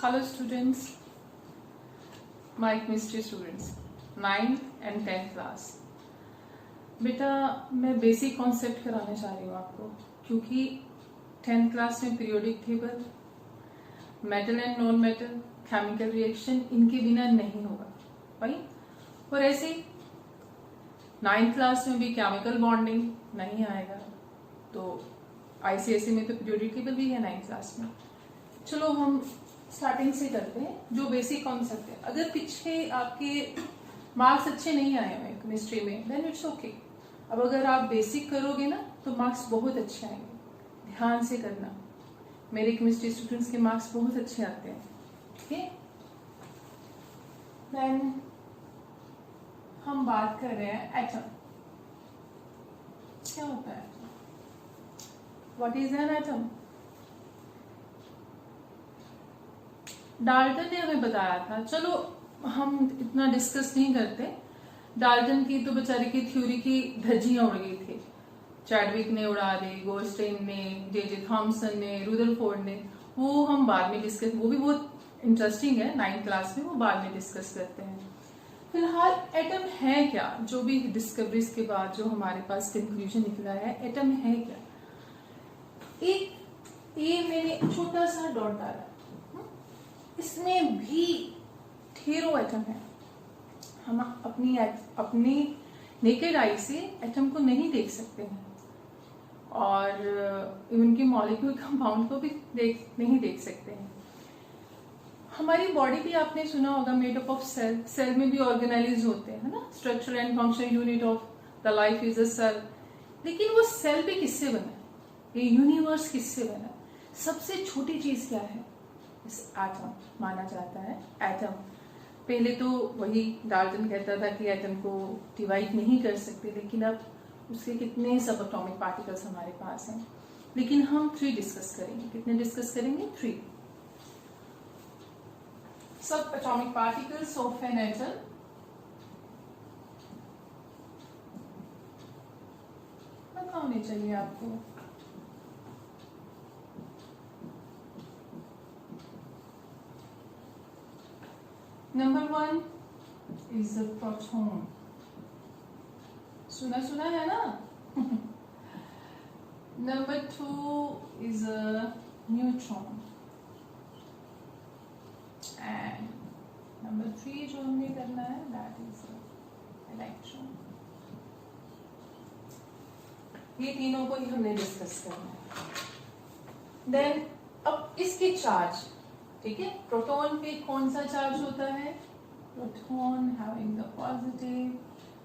Hello students, my chemistry students, 9th and 10th class. बेटा मैं basic concept कराने चाह रही हूँ आपको, क्योंकि 10th क्लास में periodic table, metal and non metal, chemical reaction इनके बिना नहीं होगा भाई। और ऐसे 9th क्लास में भी केमिकल बॉन्डिंग नहीं आएगा, तो आईसीएसई में तो पीरियोडिक टेबल भी है 9th क्लास में। चलो हम स्टार्टिंग से करते हैं, जो बेसिक कॉन्सेप्ट है। अगर पीछे आपके मार्क्स अच्छे नहीं आए हुए केमिस्ट्री में, देन इट्स ओके। अब अगर आप बेसिक करोगे ना तो मार्क्स बहुत अच्छे आएंगे। ध्यान से करना, मेरे केमिस्ट्री स्टूडेंट्स के मार्क्स बहुत अच्छे आते हैं। ठीक है, देन हम बात कर रहे हैं एटम। क्या होता है atom? What is an atom? Dalton ने हमें बताया था। चलो हम इतना डिस्कस नहीं करते। डाल्टन की तो बेचारे की थ्योरी की धज्जियां उड़ गई थी। चैडविक ने उड़ा दी, गोल्डस्टेन ने, जे थॉमसन ने, रुदरफोर्ड ने। वो हम बाद में डिस्कस, वो भी बहुत इंटरेस्टिंग है 9th क्लास में, वो बाद में डिस्कस करते हैं। फिलहाल एटम है क्या, जो भी डिस्कवरीज के बाद जो हमारे पास कंक्लूजन निकला है, एटम है क्या। एक ये मैंने छोटा सा डॉट डाला, इसमें भी ढेरों एटम है। हम अपनी नेकेड आई से एटम को नहीं देख सकते हैं, और इवन के मॉलिक्यूल कंपाउंड को भी नहीं देख सकते हैं। हमारी बॉडी भी आपने सुना होगा made up of cell. Cell में भी ऑर्गेनाइज होते हैं ना, structure and function unit of the life is a cell. लेकिन वो सेल भी किससे बना है, ये यूनिवर्स किससे बना है? सबसे छोटी चीज क्या है? एटम माना जाता है। एटम पहले तो वही डाल्टन कहता था कि एटम को डिवाइड नहीं कर सकते, लेकिन अब उसके कितने सब एटॉमिक पार्टिकल्स हमारे पास हैं। लेकिन हम 3 डिस्कस करेंगे। कितने डिस्कस करेंगे? 3 सब atomic particles of an atom. पता होने चाहिए आपको। Number 1 is a proton. सुना है ना? Number 2 is a neutron. And number 3 जो हमें करना है, that is electron. ये तीनों को ही हमने डिस्कस करना है। देन अब इसके चार्ज, ठीक है, प्रोटॉन पे कौन सा चार्ज होता है? Proton having the positive.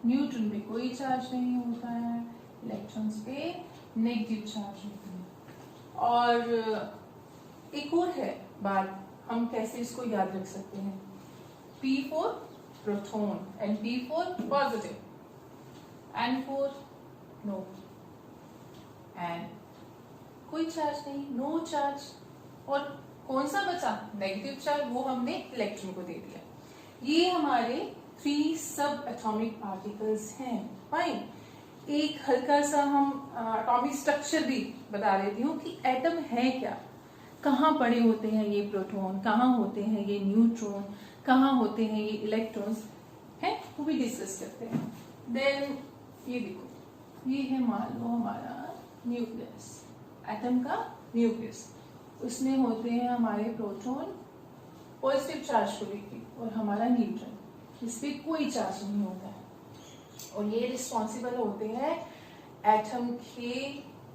Neutron पे कोई चार्ज नहीं होता है। इलेक्ट्रॉन्स पे नेगेटिव चार्ज होता है। और एक और है बात, हम कैसे इसको याद रख सकते हैं? P for proton and P for positive, N for no, and कोई चार्ज नहीं, नो चार्ज। और कौन सा बचा? नेगेटिव चार्ज, वो हमने इलेक्ट्रॉन को दे दिया। ये हमारे 3 सब एटॉमिक पार्टिकल्स हैं। फाइन। एक हल्का सा हम एटॉमिक स्ट्रक्चर भी बता देती हूँ कि एटम है क्या, कहाँ पड़े होते हैं ये प्रोटॉन, कहाँ होते हैं ये न्यूट्रॉन, कहाँ होते हैं ये इलेक्ट्रॉन्स, है वो भी डिस्कस करते हैं। देन ये देखो, ये है मान लो हमारा न्यूक्लियस, एटम का न्यूक्लियस। उसमें होते हैं हमारे प्रोटॉन पॉजिटिव चार्ज को लेके, और हमारा न्यूट्रॉन, इस पे कोई चार्ज नहीं होता है। और ये रिस्पॉन्सिबल होते हैं एटम के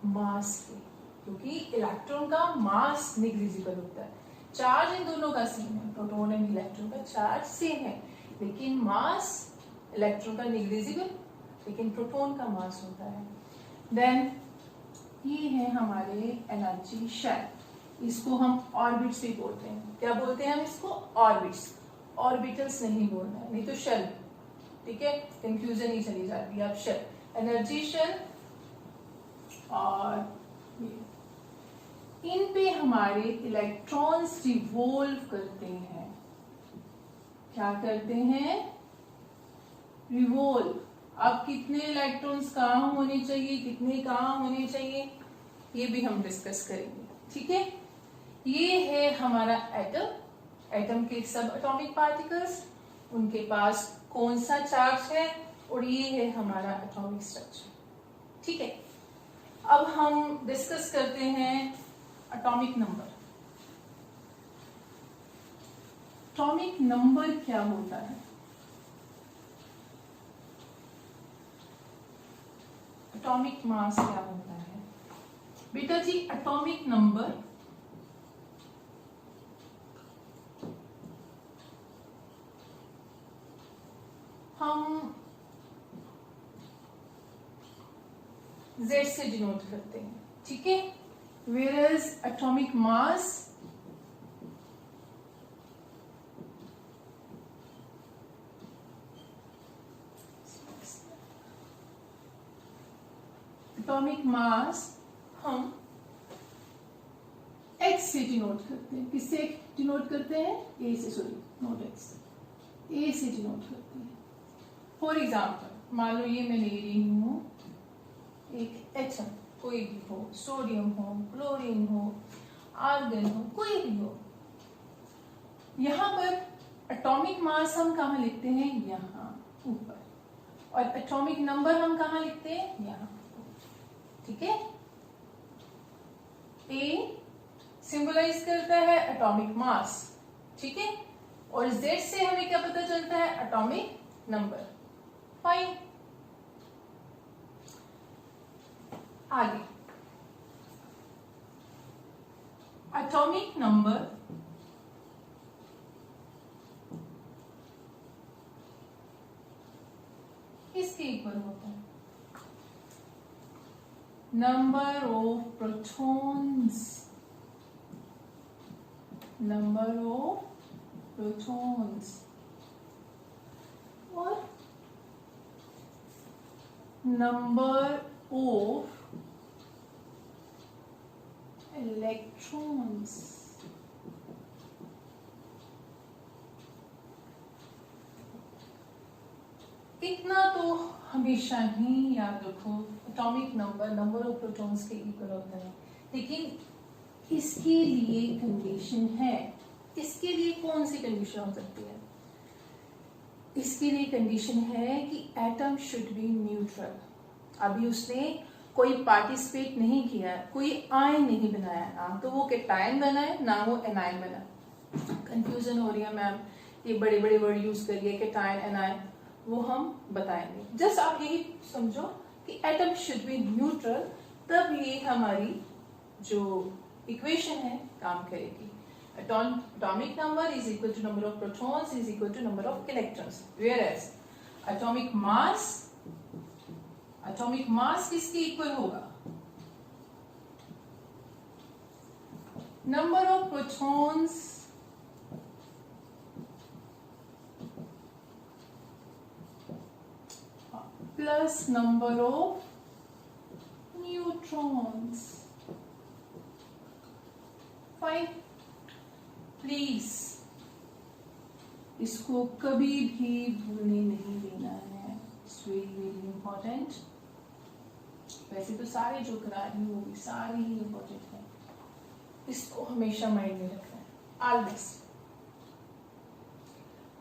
मास के, क्योंकि इलेक्ट्रॉन का मास निग्लिजिबल होता है। चार्ज इन दोनों का सेम है, प्रोटॉन एंड इलेक्ट्रॉन का चार्ज सेम है, लेकिन मास इलेक्ट्रॉन का निग्लिजिबल, लेकिन प्रोटॉन का मास होता है। देन ये है हमारे एनर्जी शेल। इसको हम ऑर्बिट्स भी बोलते हैं। क्या बोलते हैं हम इसको? ऑर्बिट्स। ऑर्बिटल्स नहीं बोलना है, नहीं तो शेल, ठीक है, कंफ्यूजन ही चली जाती है। अब शेल, एनर्जी शेल, और इन पे हमारे इलेक्ट्रॉन्स रिवॉल्व करते हैं। क्या करते हैं? रिवॉल्व। अब कितने इलेक्ट्रॉन्स कहाँ होने चाहिए, कितने कहाँ होने चाहिए, ये भी हम डिस्कस करेंगे। ठीक है, ये है हमारा एटम। एटम के सब एटॉमिक पार्टिकल्स, उनके पास कौन सा चार्ज है, और ये है हमारा एटॉमिक स्ट्रक्चर। ठीक है, अब हम डिस्कस करते हैं एटॉमिक नंबर। एटॉमिक नंबर क्या होता है? एटॉमिक मास क्या होता है? बेटा जी, एटॉमिक नंबर हम Z से डिनोट करते हैं, ठीक है। Whereas एटॉमिक मास हम X से डिनोट करते हैं। किससे डिनोट करते हैं? A से, सॉरी नॉट X, A से डिनोट करते हैं। फॉर एग्जाम्पल, मान लो ये मैं ले रही हूँ एक एटम, कोई भी हो, सोडियम हो, क्लोरीन हो, आर्गन हो, कोई भी हो। यहाँ पर एटॉमिक मास हम कहाँ लिखते हैं? यहाँ ऊपर। और एटॉमिक नंबर हम कहाँ लिखते हैं? यहाँ। ठीक है, A सिंबलाइज करता है एटॉमिक मास, ठीक है, और Z से हमें क्या पता चलता है? Atomic number. फाइन, आगे एटॉमिक नंबर किसके इक्वल होता है? Number of protons, number of protons और नंबर ऑफ इलेक्ट्रॉन्स। इतना तो हमेशा ही याद रखो, atomic number number of protons के इक्वल होता है। लेकिन इसके लिए कंडीशन है। इसके लिए कौन सी कंडीशन हो सकती है? इसके लिए कंडीशन है कि एटम शुड बी न्यूट्रल। अभी उसने कोई पार्टिसिपेट नहीं किया, कोई आयन नहीं बनाया, ना तो वो कैटायन बना है ना वो एनायन बना। कंफ्यूजन हो रही है मैम, ये बड़े बड़े वर्ड यूज करिए, कैटायन एनायन, वो हम बताएंगे। जस्ट आप यही समझो कि एटम शुड बी न्यूट्रल, तब ये हमारी जो इक्वेशन है काम करेगी। Atomic number is equal to number of protons is equal to number of electrons, whereas atomic mass किसके इक्वल होगा? Number of protons plus number of neutrons. Fine. Please इसको कभी भी भूलने नहीं देना है, इट्स वेरी वेरी इंपॉर्टेंट। वैसे तो सारे जो करा रही हूँ वो भी सारे ही इंपॉर्टेंट है, इसको हमेशा माइंड में रखना है। ऑलवेज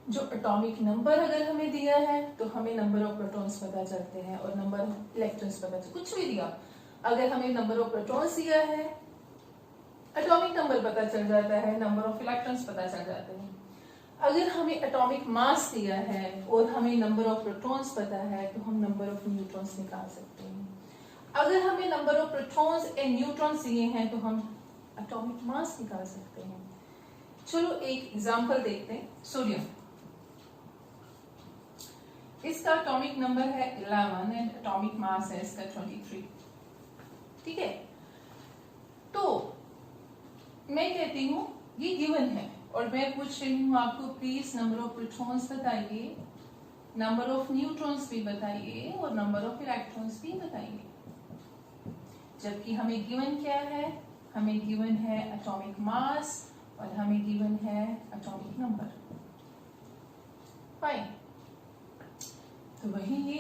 जो एटॉमिक नंबर अगर हमें दिया है तो हमें नंबर ऑफ प्रोटॉन्स पता चलते हैं और नंबर ऑफ इलेक्ट्रॉन्स पता चलते, कुछ भी दिया, अगर हमें नंबर ऑफ प्रोटॉन्स दिया है एटॉमिक नंबर पता चल जाता है, नंबर ऑफ इलेक्ट्रॉन्स पता चल जाते हैं। अगर हमें एटॉमिक मास दिया है और हमें नंबर ऑफ प्रोटॉन्स पता है तो हम नंबर ऑफ न्यूट्रॉन्स निकाल सकते हैं। अगर हमें number of protons and neutrons दिए हैं तो हम एटॉमिक मास निकाल सकते हैं। चलो एक एग्जांपल देखते हैं। सोडियम, इसका एटॉमिक नंबर है 11 एंड एटॉमिक मास है इसका 23। ठीक है, तो मैं कहती हूँ ये गिवन है और मैं पूछ रही हूँ आपको प्लीज नंबर ऑफ प्रोटॉन्स बताइए, नंबर ऑफ न्यूट्रॉन्स भी बताइए और नंबर ऑफ इलेक्ट्रॉन्स भी बताइए। जबकि हमें गिवन क्या है? हमें गिवन है एटॉमिक मास और हमें गिवन है एटॉमिक नंबर। फाइन, तो वही ये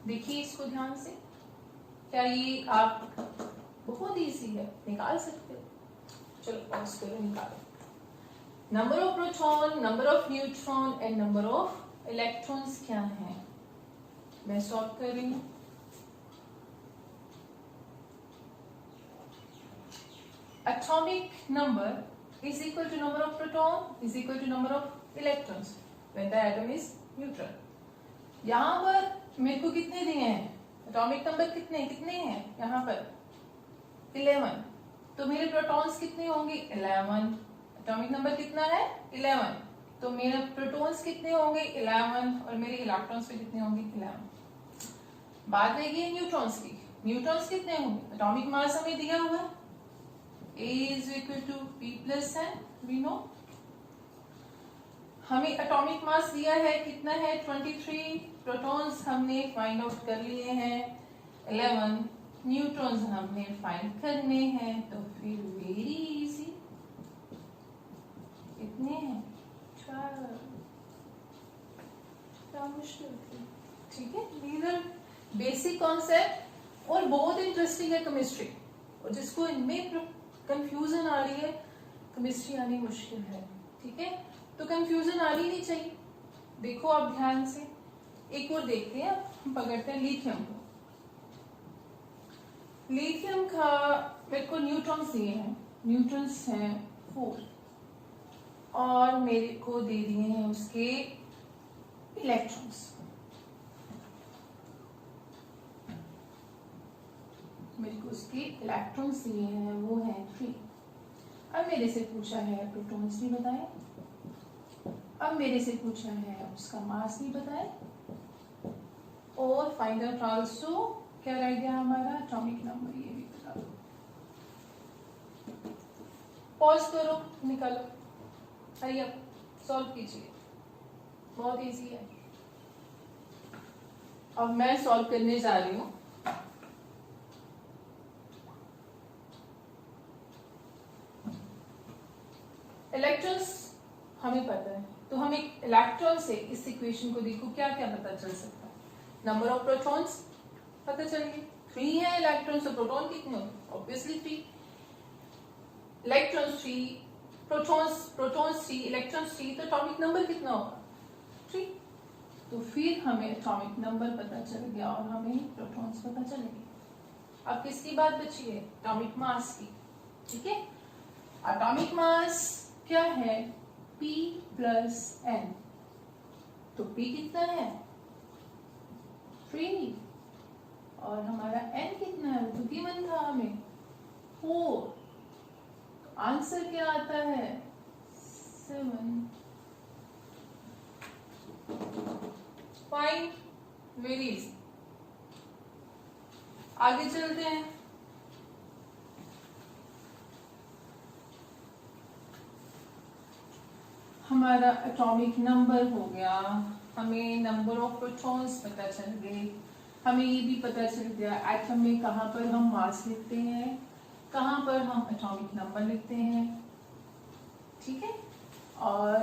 देखिए इसको ध्यान से, क्या ये आप बहुत इजी है, निकाल सकते हो। चलो पॉज करो, निकालो। Number of proton, number of neutron and number of electrons क्या है, मैं सॉल्व कर रही हूं। Atomic number is equal to number of proton is equal to number of electrons when the atom is neutral. यहाँ पर मेरे को कितने दिए हैं, एटॉमिक नंबर कितने कितने हैं यहाँ पर 11, तो मेरे प्रोटॉन्स कितने होंगे 11, एटॉमिक नंबर कितना है 11, तो मेरे प्रोटॉन्स कितने होंगे 11 और मेरे इलेक्ट्रॉन्स पे कितने होंगे 11। बात रहेगी न्यूट्रॉन्स की, न्यूट्रॉन्स कितने होंगे, एटॉमिक मास हमें दिया हुआ है A is equal to P plus N, we know। हमें एटॉमिक मास दिया है कितना है 23, प्रोटॉन्स हमने फाइंड आउट कर लिए हैं 11, न्यूट्रॉन्स हमने फाइंड करने हैं, तो फिर वेरी इजी, कितने हैं 4, क्या मुश्किल थी, ठीक है। these are बेसिक कॉन्सेप्ट और बहुत इंटरेस्टिंग है केमिस्ट्री, और जिसको इनमें कंफ्यूजन आ रही है, केमिस्ट्री आनी मुश्किल है, ठीक है, तो कंफ्यूजन आनी नहीं चाहिए। देखो आप ध्यान से, एक और देखते हैं, हम पकड़ते हैं लिथियम को। लिथियम का मेरे को न्यूट्रॉन्स दिए हैं, न्यूट्रॉन्स हैं 4 और मेरे को दे दिए हैं उसके इलेक्ट्रॉन्स, मेरे को उसके इलेक्ट्रॉन्स दिए हैं वो है 3। अब मेरे से पूछा है प्रोटॉन्स भी बताएं, अब मेरे से पूछा है उसका मास भी बताएं, और फाइंड आउट आल्सो क्या रह गया हमारा एटॉमिक नंबर, ये भी बता दो। पॉज करो, निकालो, हरी अप, सॉल्व कीजिए, बहुत इजी है। अब मैं सॉल्व करने जा रही हूँ। इलेक्ट्रॉन्स हमें पता है, तो हम एक इलेक्ट्रॉन से इस इक्वेशन को देखो क्या क्या पता चल सकता है। नंबर ऑफ प्रोटॉन्स पता चल गई, 3 है इलेक्ट्रॉन्स, तो प्रोटॉन कितने होंगे, ऑब्वियसली 3, इलेक्ट्रॉन्स 3, प्रोटॉन्स 3, इलेक्ट्रॉन्स 3, तो एटॉमिक नंबर कितना होगा 3, तो फिर हमें एटॉमिक नंबर पता चल गया और हमें प्रोटॉन्स पता चलेंगे। अब किसकी बात बची है, एटॉमिक मास की, ठीक है। एटॉमिक मास क्या है P प्लस N, तो P कितना है 3 और हमारा N कितना है, तो गिवन था हमें 4, तो आंसर क्या आता है 7। Fine, very easy. आगे चलते हैं। हमारा एटॉमिक नंबर हो गया, हमें नंबर ऑफ प्रोटॉन्स पता चल गए, हमें ये भी पता चल गया एटम में कहाँ पर हम मास लिखते हैं, कहाँ पर हम एटॉमिक नंबर लिखते हैं, ठीक है। और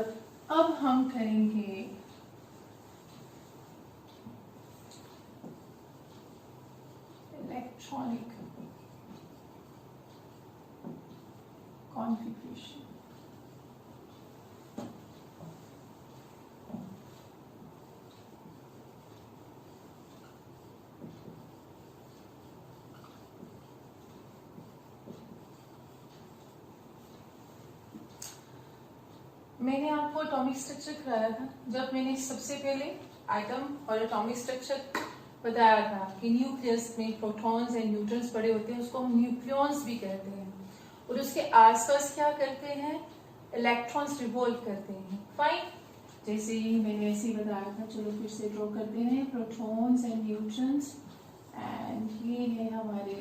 अब हम करेंगे इलेक्ट्रॉनिक कॉन्फ़िगरेशन। मैंने आपको एटॉमिक स्ट्रक्चर कराया था, जब मैंने सबसे पहले एटम और एटॉमिक स्ट्रक्चर बताया था कि न्यूक्लियस में प्रोटॉन्स एंड न्यूट्रॉन्स पड़े होते हैं, उसको हम न्यूक्लियॉन्स भी कहते हैं, और उसके आसपास क्या करते हैं, इलेक्ट्रॉन्स रिवॉल्व करते हैं। फाइन, जैसे ही मैंने ऐसे ही बताया था, चलो फिर से ड्रॉ करते हैं प्रोटॉन्स एंड न्यूट्रॉन्स, एंड ये है हमारे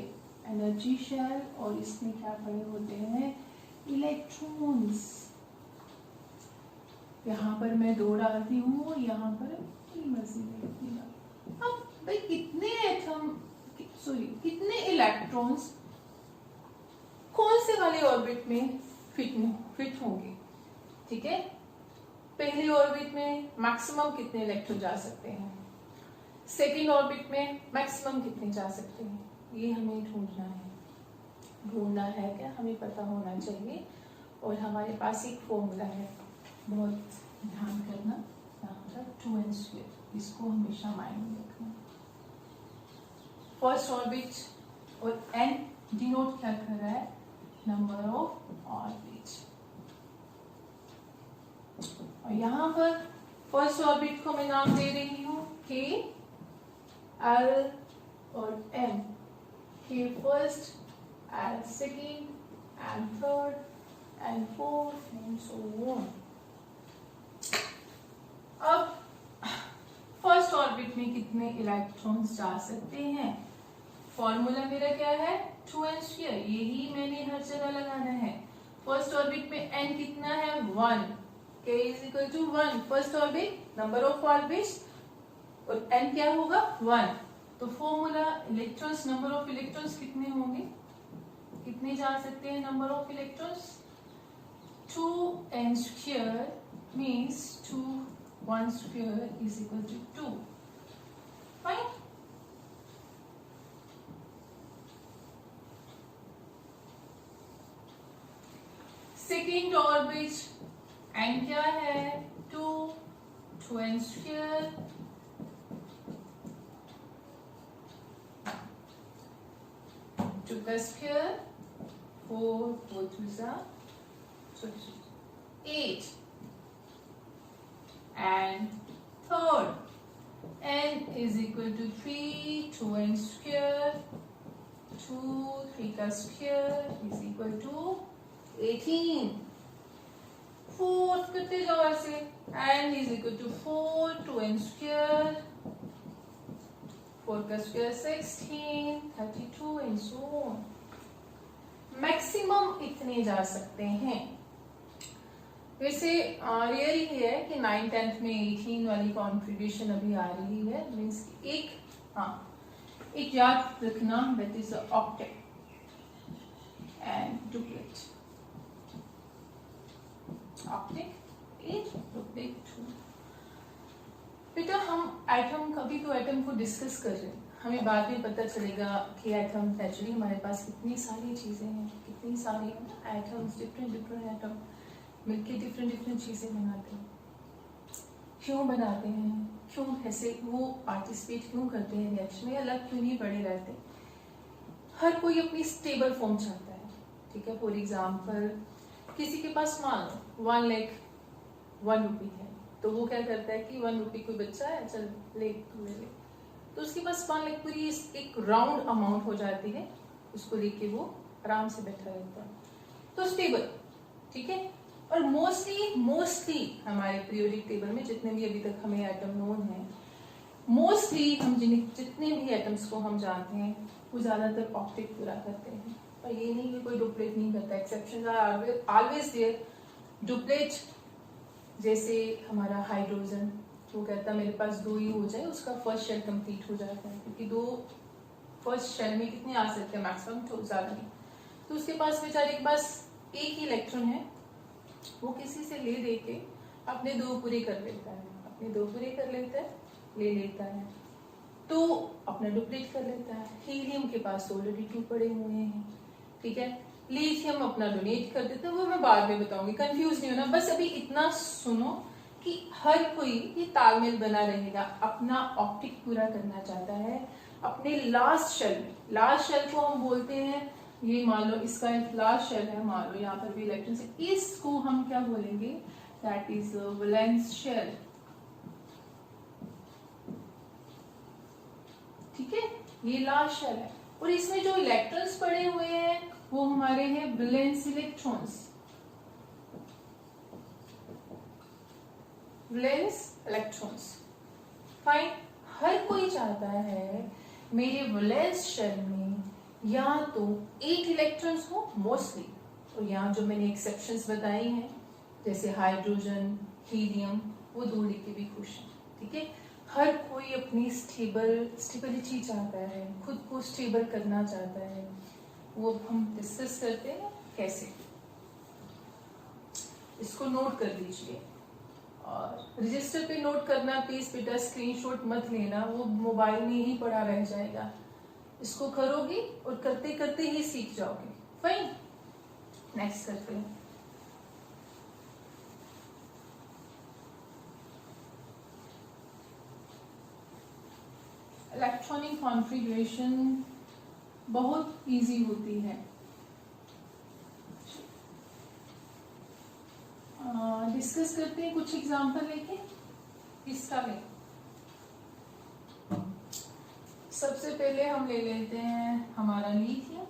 एनर्जी शेल, और इसमें क्या पड़े होते हैं इलेक्ट्रॉन्स। यहाँ पर मैं 2 डालती हूँ, यहाँ पर मर्जी में कितनी डाल। अब भाई कितने एटम, कितने इलेक्ट्रॉन्स कौन से वाले ऑर्बिट में फिट होंगे, ठीक है। पहली ऑर्बिट में मैक्सिमम कितने इलेक्ट्रॉन जा सकते हैं, सेकेंड ऑर्बिट में मैक्सिमम कितने जा सकते हैं, ये हमें ढूंढना है क्या, हमें पता होना चाहिए। और हमारे पास एक फॉर्मूला है, बहुत ध्यान करना, यहाँ पर 2n², इसको हमेशा माइंड में रखना। फर्स्ट ऑर्बिट और n डिनोट क्या कर रहा है, नंबर ऑफ ऑर्बिट। और यहाँ पर फर्स्ट ऑर्बिट को मैं नाम दे रही हूँ k, l और m। k first, l second, and third and fourth and so on। अब फर्स्ट ऑर्बिट में कितने इलेक्ट्रॉन्स जा सकते हैं, फॉर्मूला मेरा क्या है, 2n², यही मैंने हर जगह लगाना है। फर्स्ट ऑर्बिट में n कितना है, 1, k = 1, first orbit, number of orbits, और n क्या होगा, 1। तो formula electrons, number of electrons कितने होंगे, कितने जा सकते हैं number of electrons, 2n² means 2 1² is equal to 2। Fine. Second orbit n क्या है, 2, 2n², 2 का square, 4, 4 2s are 8, and third n is equal to 3, 2n², 2, 3 का square is equal to 18। Fourth करते जाओ ऐसे, n is equal to 4, 2n², 4 का square 16, 32 and so on। Maximum इतने जा सकते हैं। वैसे रेयर ही है कि 9th 10th में 18 वाली कॉन्फ़िगरेशन अभी आ रही है, मीन्स एक याद रखना, that is octet and duplet. Octet 8, duplet 2। बेटा हम एटम, कभी तो एटम को डिस्कस कर रहे हैं, हमें बाद में पता चलेगा कि एटम नेचुरली हमारे पास कितनी सारी चीजें हैं, कितनी सारी एटम्स, डिफरेंट एटम मिलके डिफरेंट चीजें बनाते हैं। क्यों बनाते हैं, क्यों ऐसे वो पार्टिसिपेट क्यों करते हैं रिएक्शन में, अलग क्यों नहीं पड़े रहते। हर कोई अपनी स्टेबल फॉर्म चाहता है, ठीक है। फॉर एग्जाम्पल किसी के पास मान लो 1 लाख 1 रुपी है, तो वो क्या करता है कि 1 रुपी कोई बच्चा है, चल ले तू ले ले, तो उसके पास 1 लाख पूरी एक राउंड अमाउंट हो जाती है, उसको लेके वो आराम से बैठा रहता है, तो स्टेबल, ठीक है। और मोस्टली हमारे पीरियोडिक टेबल में जितने भी अभी तक हमें एटम नोन है, मोस्टली हम जितने भी एटम्स को हम जानते हैं वो ज्यादातर ऑक्टेट पूरा करते हैं, और ये नहीं कि कोई डुप्लेट नहीं करता, exceptions are always there. Duplet जैसे हमारा हाइड्रोजन, वो कहता है मेरे पास 2 ही हो जाए, उसका फर्स्ट शेल कंप्लीट हो जाता है, क्योंकि 2 फर्स्ट शेल में कितने आ सकते हैं, मैक्सिमम तो ज्यादा नहीं, तो उसके पास बेचारे के पास एक ही इलेक्ट्रॉन है, वो किसी से ले दे के अपने 2 पूरे कर लेता है, अपने 2 पूरे कर लेता है, ले लेता है, तो अपना डुप्लीट कर लेता है। हीलियम के पास ऑलरेडी 2 पड़े हुए हैं, ठीक है। लिथियम अपना डोनेट कर देता है, वो मैं बाद में बताऊंगी, कंफ्यूज नहीं होना, बस अभी इतना सुनो कि हर कोई ये तालमेल बना रहेगा, अपना ऑप्टिक पूरा करना चाहता है अपने लास्ट शेल में। लास्ट शेल को हम बोलते हैं, ये मान लो इसका लास्ट शेल है, मान लो यहाँ पर भी इलेक्ट्रॉन है, इसको हम क्या बोलेंगे, दैट इज वैलेंस शेल, ठीक है, ये लास्ट शेल है। और इसमें जो इलेक्ट्रॉन्स पड़े हुए हैं वो हमारे हैं valence electrons, valence electrons. Fine. हर कोई चाहता है मेरे वैलेंस शेल में या तो 8 इलेक्ट्रॉन्स हो मोस्टली, और यहाँ जो मैंने एक्सेप्शंस बताई हैं जैसे हाइड्रोजन, हीलियम, वो 2 लेके भी खुश हैं, ठीक है। हर कोई अपनी स्टेबिलिटी चाहता है, खुद को स्टेबल करना चाहता है, वो हम डिस्कस करते हैं कैसे। इसको नोट कर लीजिए और रजिस्टर पे नोट करना प्लीज बेटा, स्क्रीनशॉट मत लेना, वो मोबाइल में ही पड़ा रह जाएगा। इसको करोगे और करते करते ही सीख जाओगे। फाइन, नेक्स्ट करते हैं। इलेक्ट्रॉनिक कॉन्फ़िगरेशन बहुत इजी होती है। डिस्कस करते हैं कुछ एग्जांपल लेके। इसका ले सबसे पहले हम ले लेते हैं हमारा लिथियम।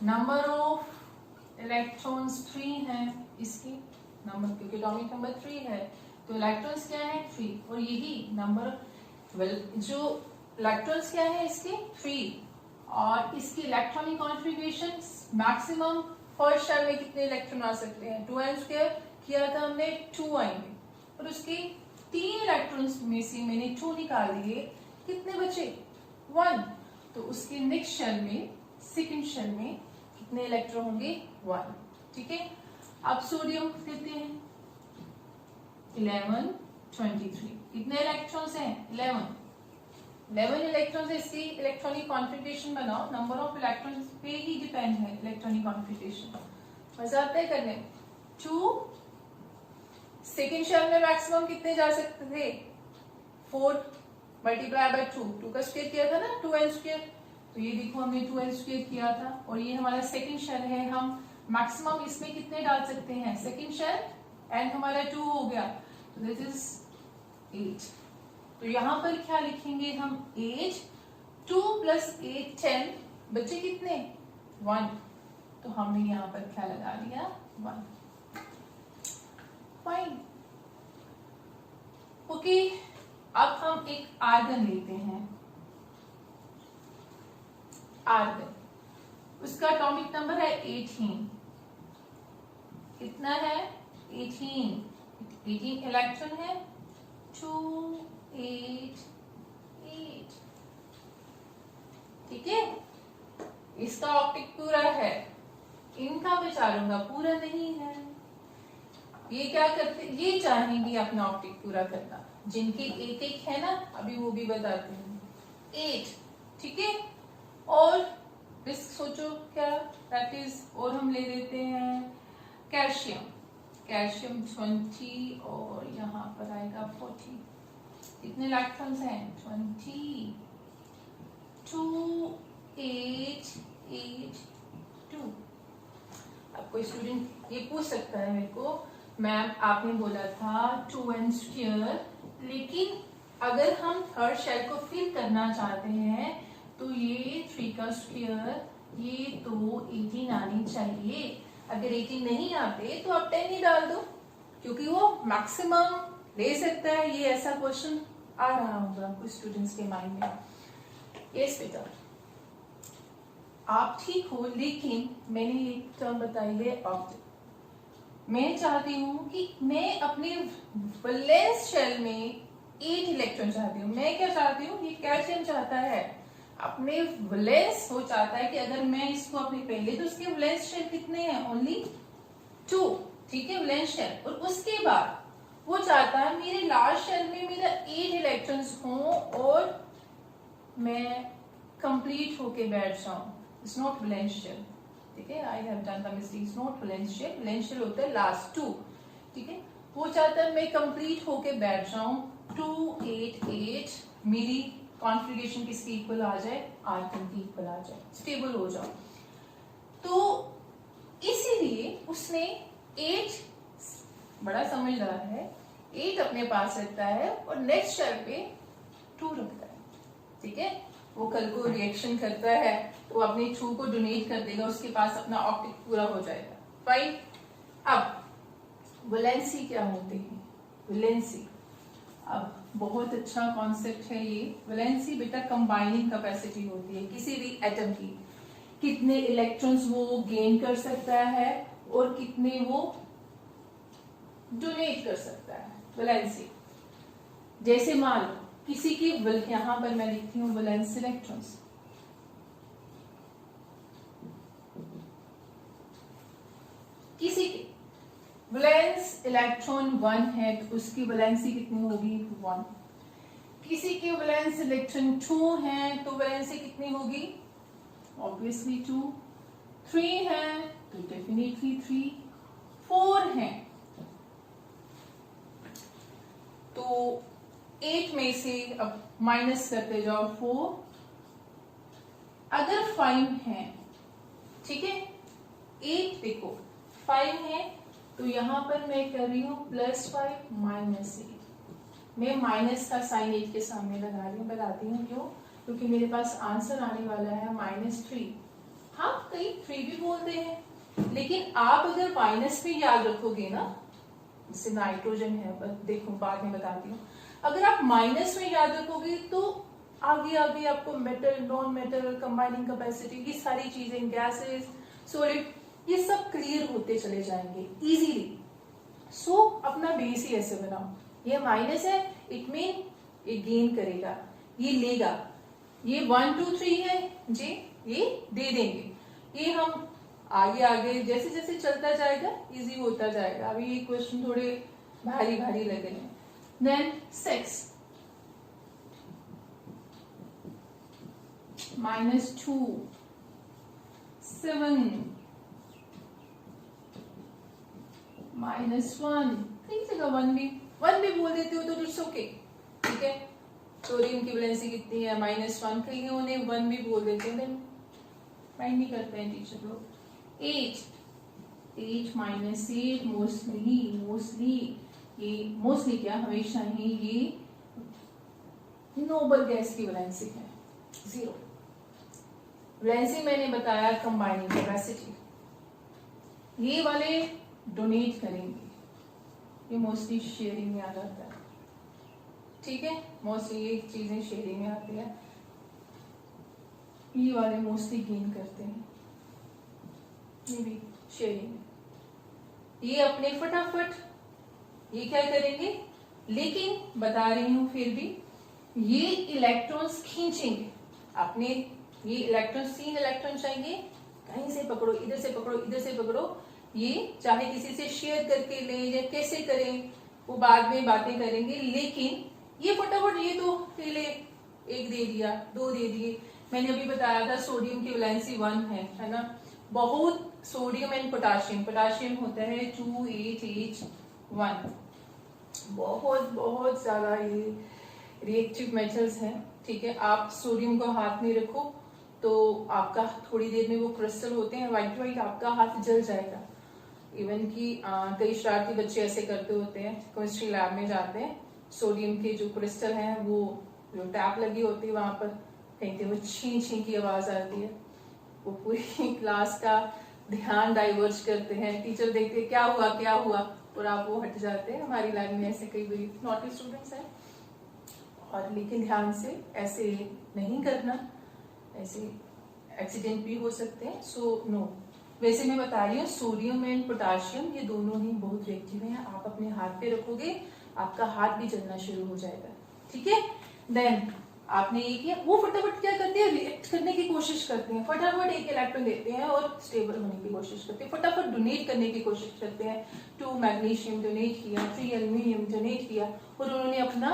नंबर ऑफ इलेक्ट्रॉन्स 3 है इसकी नंबर, क्योंकि एटॉमिक नंबर 3 है तो इलेक्ट्रॉन्स क्या है 3, और यही नंबर जो इलेक्ट्रॉन्स क्या है इसके 3, और इसकी electronic configuration maximum first shell में कितने इलेक्ट्रॉन आ सकते हैं 2n² किया था हमने 2 आएंगे, और उसके 3 इलेक्ट्रॉन्स में से मैंने 2 निकाल दिए, कितने बचे 1, तो उसके नेक्स्ट शेल में सेकंड शेल में कितने इलेक्ट्रॉन होंगे 1। ठीक है, अब सोडियम देते हैं 11 23, कितने इलेक्ट्रॉन्स हैं 11 इलेक्ट्रॉन्स है। इसकी इलेक्ट्रॉनिक कॉन्फ़िगरेशन बनाओ, नंबर ऑफ इलेक्ट्रॉन्स पे ही डिपेंड है इलेक्ट्रॉनिक कॉन्फ़िगरेशन। मजा आता है करने। 2 सेकेंड शेल में मैक्सिमम कितने जा सकते थे 4 मल्टीप्लाई बाय 2 का स्क्वायर किया था ना 2n², तो ये देखो हमने 2n² किया था, और ये हमारा सेकेंड शेल है, हम मैक्सिमम इसमें कितने डाल सकते हैं सेकेंड शेल, एंड हमारा 2 हो गया, तो दिस इज 8। तो यहाँ पर क्या लिखेंगे हम 8, 2 + 8 10, बच्चे कितने 1, तो हमने यहाँ पर क्या लगा लिया 1। Fine, okay. अब हम एक आर्गन लेते हैं, आर्गन, उसका एटॉमिक नंबर है 18, कितना है 18 इलेक्ट्रॉन है 2 8 8, ठीक है। इसका ऑप्टिक पूरा है, इनका बेचारों का पूरा नहीं है। ये क्या करते, ये चाहेंगे अपना ऑप्टिक पूरा करना, जिनके एक एक है ना, अभी वो भी बताते हैं 8, ठीक है। और रिस्क सोचो क्या, दैट इज, और हम ले लेते हैं कैल्शियम 20, और यहाँ पर आएगा 40, कितने इलेक्ट्रॉन्स हैं 20, 2 8 8 2। अब कोई स्टूडेंट ये पूछ सकता है मेरे को, मैम आपने बोला था 2n², लेकिन अगर हम थर्ड शेल को फिल करना चाहते हैं तो ये 3 का स्क्वायर, ये तो 18 आनी चाहिए। अगर 18 नहीं आते तो आप 10 ही डाल दो, क्योंकि वो मैक्सिमम ले सकता है। ये ऐसा क्वेश्चन आ रहा होगा कुछ स्टूडेंट्स के माइंड में। यस बेटा, आप ठीक हो, लेकिन मैंने एक टर्म बताई है ऑप्टिक। मैं चाहती हूँ कि मैं अपने वैलेंस शेल में 8 इलेक्ट्रॉन चाहती हूँ। मैं क्या चाहती हूँ, ये कैल्शियम चाहता है अपने वैलेंस, वो चाहता है कि अगर मैं इसको अपने पहले, तो उसके वैलेंस शेल कितने हैं ओनली 2, ठीक है, वैलेंस शेल। और उसके बाद वो चाहता है मेरे लास्ट शेल में मेरा 8 इलेक्ट्रॉन्स हों और मैं कंप्लीट होके बैठ जाऊं। इट्स नॉट वैलेंस शेल, ठीक है, I have done the mistake, it's not valence shell. Valence shell होता है लास्ट 2, ठीक है। वो चाहता है मैं कंप्लीट होके बैठ जाऊं 2 8 8, मेरी कॉन्फ़िगरेशन किसकी इक्वल आ जाए, आर्गन की इक्वल आ जाए, स्टेबल हो जाओ। तो इसीलिए उसने 8, बड़ा समझदार है, 8 अपने पास रखता है और नेक्स्ट शेल पे 2 रखता है, ठीक है। वो कल को रिएक्शन करता है तो अपने 2 को डोनेट कर देगा, उसके पास अपना ऑप्टिक पूरा हो जाएगा। फाइन, अब वैलेंसी क्या होती है, वैलेंसी अब बहुत अच्छा कॉन्सेप्ट है ये। वैलेंसी बेटा कंबाइनिंग कैपेसिटी होती है किसी भी एटम की, कितने इलेक्ट्रॉन्स वो गेन कर सकता है और कितने वो डोनेट कर सकता है, वैलेंसी। जैसे मान लो किसी की, यहां पर मैं लिखती हूँ वैलेंस इलेक्ट्रॉन्स, किसी की वैलेंस इलेक्ट्रॉन 1 है तो उसकी वैलेंसी कितनी होगी 1। किसी की वैलेंस इलेक्ट्रॉन 2 है तो वैलेंसी कितनी होगी ऑब्वियसली 2। 3 है तो डेफिनेटली 3। 4 है तो 8 में से अब माइनस करते जाओ 4, अगर 5 है, ठीक है, 8 देखो 5 है तो यहां पर मैं कर रही हूं +5 -8, मैं माइनस का साइन 8 के सामने लगा रही हूँ। बताती हूँ क्यों, क्योंकि मेरे पास आंसर आने वाला है -3। हाँ, कई 3 भी बोलते हैं, लेकिन आप अगर माइनस में याद रखोगे ना, जैसे नाइट्रोजन है, देखो बाद में बताती हूँ, अगर आप माइनस में याद रखोगे तो आगे आगे आपको metal, non metal, combining capacity, ये सारी चीजें, गैसेस, सॉलिड, ये सब क्लियर होते चले जाएंगे इजीली। सो अपना बेस ही ऐसे बनाओ, ये माइनस है, इट मीन ये गेन करेगा, ये लेगा, ये 1 2 3 है जी, ये दे देंगे, ये हम आगे आगे जैसे जैसे चलता जाएगा इजी होता जाएगा। अभी ये क्वेश्चन थोड़े भारी भारी लगे हैं। देन 6 -2 7 -1, कई जगह 1 भी बोल देते हो तो इट्स ओके, ठीक है। सोडियम की वैलेंसी कितनी है -1, कहीं उन्हें 1 भी बोल देते हैं, देन माइंड नहीं करते हैं टीचर लोग। 8 -8 मोस्टली ये मोस्टली क्या, हमेशा ही ये नोबल गैस की वैलेंसी है 0। वैलेंसी मैंने बताया कंबाइनिंग कैपेसिटी, ये वाले डोनेट करेंगे, ये मोस्टली शेयरिंग में आ जाता है, ठीक है, मोस्टली ये चीजें शेयरिंग में आती है, ये वाले मोस्टली गेन करते हैं, ये भी शेयरिंग में, ये अपने फटाफट ये क्या करेंगे, लेकिन बता रही हूं फिर भी ये इलेक्ट्रॉन्स खींचेंगे अपने, ये इलेक्ट्रॉन 3 इलेक्ट्रॉन चाहिए, कहीं से पकड़ो, इधर से पकड़ो, इधर से पकड़ो, ये चाहे किसी से शेयर करके ले या कैसे करें वो बाद में बातें करेंगे, लेकिन ये फटाफट ये तो पहले 1 दे दिया, 2 दे दिए। मैंने अभी बताया था सोडियम की वैलेंसी 1 है ना, बहुत सोडियम एंड पोटाशियम होता है 2 8 H 1, बहुत ज्यादा ये रिएक्टिव मेटल्स हैं, ठीक है। आप सोडियम को हाथ में रखो तो आपका थोड़ी देर में वो क्रिस्टल होते हैं व्हाइट, आपका हाथ जल जाएगा। इवन कि कई शरारती बच्चे ऐसे करते होते हैं, केमिस्ट्री लैब में जाते हैं, सोडियम के जो क्रिस्टल हैं वो जो टैप लगी होती है वहां पर फेंकते हुए छीं की आवाज आती है, वो पूरी क्लास का ध्यान डाइवर्ज करते हैं, टीचर देखते हैं क्या हुआ और आप वो हट जाते हैं। हमारी लाइन में ऐसे कई बड़ी नॉटी स्टूडेंट्स हैं, और लेकिन ध्यान से ऐसे नहीं करना, ऐसे एक्सीडेंट भी हो सकते हैं, सो नो। वैसे मैं बता रही हूँ सोडियम एंड पोटाशियम ये दोनों ही बहुत रिएक्टिव हैं, आप अपने हाथ पे रखोगे आपका हाथ भी जलना शुरू हो जाएगा, ठीक है। देन आपने ये किया, वो फटाफट क्या करते हैं, रिएक्ट करने की कोशिश करते हैं, फटाफट 1 इलेक्ट्रॉन देते हैं और स्टेबल होने की कोशिश करते हैं, फटाफट डोनेट करने की कोशिश करते हैं। 2 मैग्नीशियम डोनेट किया, 3 एल्यूमिनियम डोनेट किया और उन्होंने अपना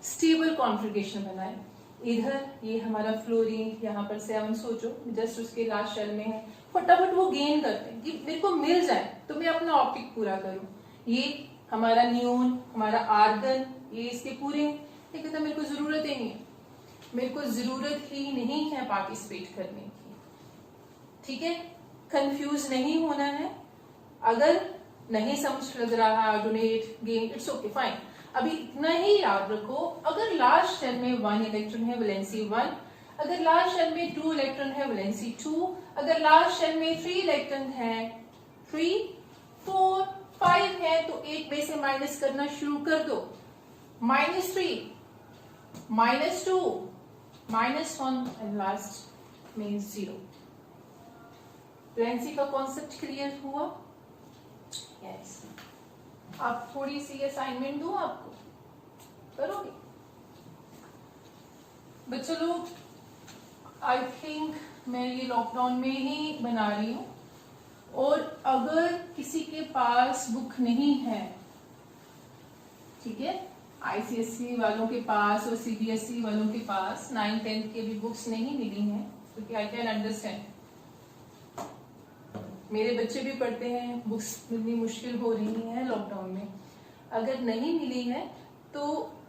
स्टेबल कॉन्फ़िगरेशन बनाया। इधर ये हमारा फ्लोरीन, यहाँ पर 7 सोचो जस्ट उसके लास्ट शेल में है, फटाफट वो गेन करते हैं कि मेरे को मिल जाए तो मैं अपना ऑप्टिक पूरा करूं। ये हमारा न्यून, हमारा आर्गन, ये इसके पूरे, ये कहता मेरे को जरूरत ही नहीं है, मेरे को जरूरत ही नहीं है पार्टिसिपेट करने की, ठीक है। कंफ्यूज नहीं होना है, अगर नहीं समझ लग रहा donate gain it's okay fine. अभी इतना ही याद रखो, अगर लास्ट शेल में 1 इलेक्ट्रॉन है वैलेंसी 1, अगर लास्ट शेल में 2 इलेक्ट्रॉन है वैलेंसी 2, अगर लास्ट शेल में 3 इलेक्ट्रॉन है 3 4 5 है तो 1 में से माइनस करना शुरू कर दो, -3 -2 -1 एंड लास्ट में 0। वैलेंसी का कॉन्सेप्ट क्लियर हुआ? यस। आप थोड़ी सी असाइनमेंट दो, आपको करोगे बच्चों लोग? आई थिंक मैं ये लॉकडाउन में ही बना रही हूँ, और अगर किसी के पास बुक नहीं है, ठीक है, ICSE वालों के पास और CBSE वालों के पास 9th 10th के भी बुक्स नहीं मिली हैं, क्योंकि आई कैन अंडरस्टैंड मेरे बच्चे भी पढ़ते हैं, बुक्स मिलनी मुश्किल हो रही है लॉकडाउन में। अगर नहीं मिली है तो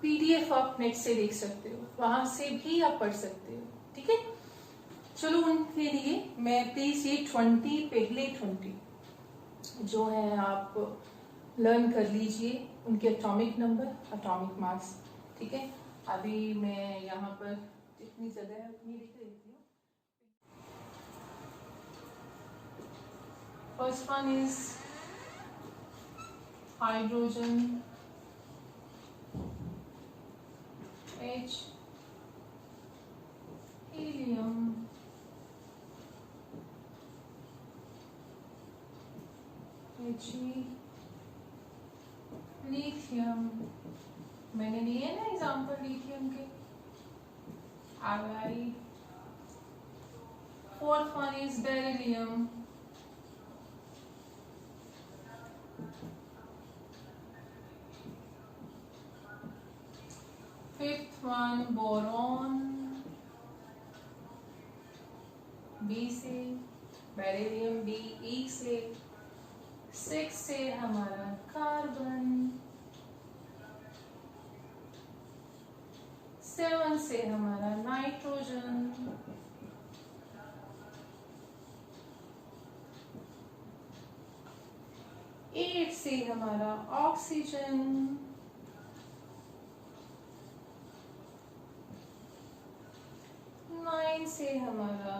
PDF आप नेट से देख सकते हो, वहां से भी आप पढ़ सकते हो, ठीक है। चलो उनके लिए मैं प्लीज ये 20 पहले 20 जो है आप लर्न कर लीजिए, उनके एटॉमिक नंबर, एटॉमिक मास, ठीक है। अभी मैं यहाँ पर जितनी जगह है उतनी लिख देती हूँ। First one is hydrogen, H, helium, He, lithium, मैंने लिए ना एग्जाम्पल लिथियम के, Ally, fourth one is beryllium, fifth one boron, B से, बेरिलियम B, E से, 6 से हमारा कार्बन, 7 से हमारा नाइट्रोजन, 8 से हमारा ऑक्सीजन, 9 से हमारा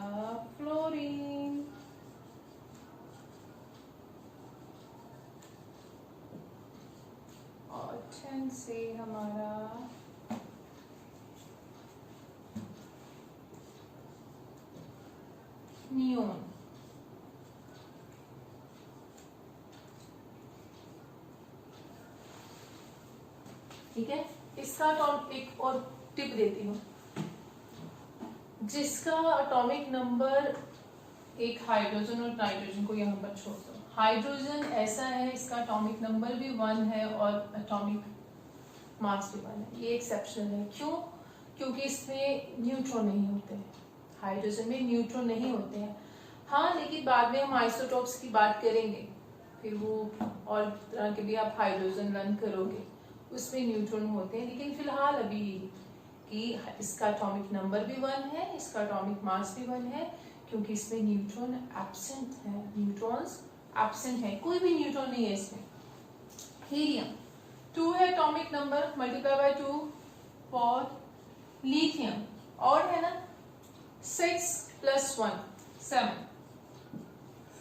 फ्लोरीन, 10 से हमारा नियोन। ठीक है, इसका एक और टिप देती हूँ, जिसका एटॉमिक नंबर एक हाइड्रोजन और नाइट्रोजन को यहाँ पर छोड़ दो। हाइड्रोजन ऐसा है, इसका एटॉमिक नंबर भी 1 है और एटॉमिक मास भी 1 है। ये एक्सेप्शनल है, क्यों? क्योंकि इसमें न्यूट्रॉन नहीं होते हैं, हाइड्रोजन में न्यूट्रॉन नहीं होते हैं। हाँ, लेकिन बाद में हम आइसोटॉप्स की बात करेंगे, फिर वो और तरह के भी आप हाइड्रोजन लर्न करोगे, उसमें न्यूट्रॉन होते हैं। लेकिन फिलहाल अभी कि इसका एटॉमिक नंबर भी 1 है, इसका एटॉमिक मास भी 1 है, क्योंकि इसमें न्यूट्रॉन एब्सेंट है, न्यूट्रॉन्स एब्सेंट है, कोई भी न्यूट्रॉन नहीं है इसमें। हीलियम 2 है atomic number, multiply by 2 for lithium, और है ना 6 + 1 7,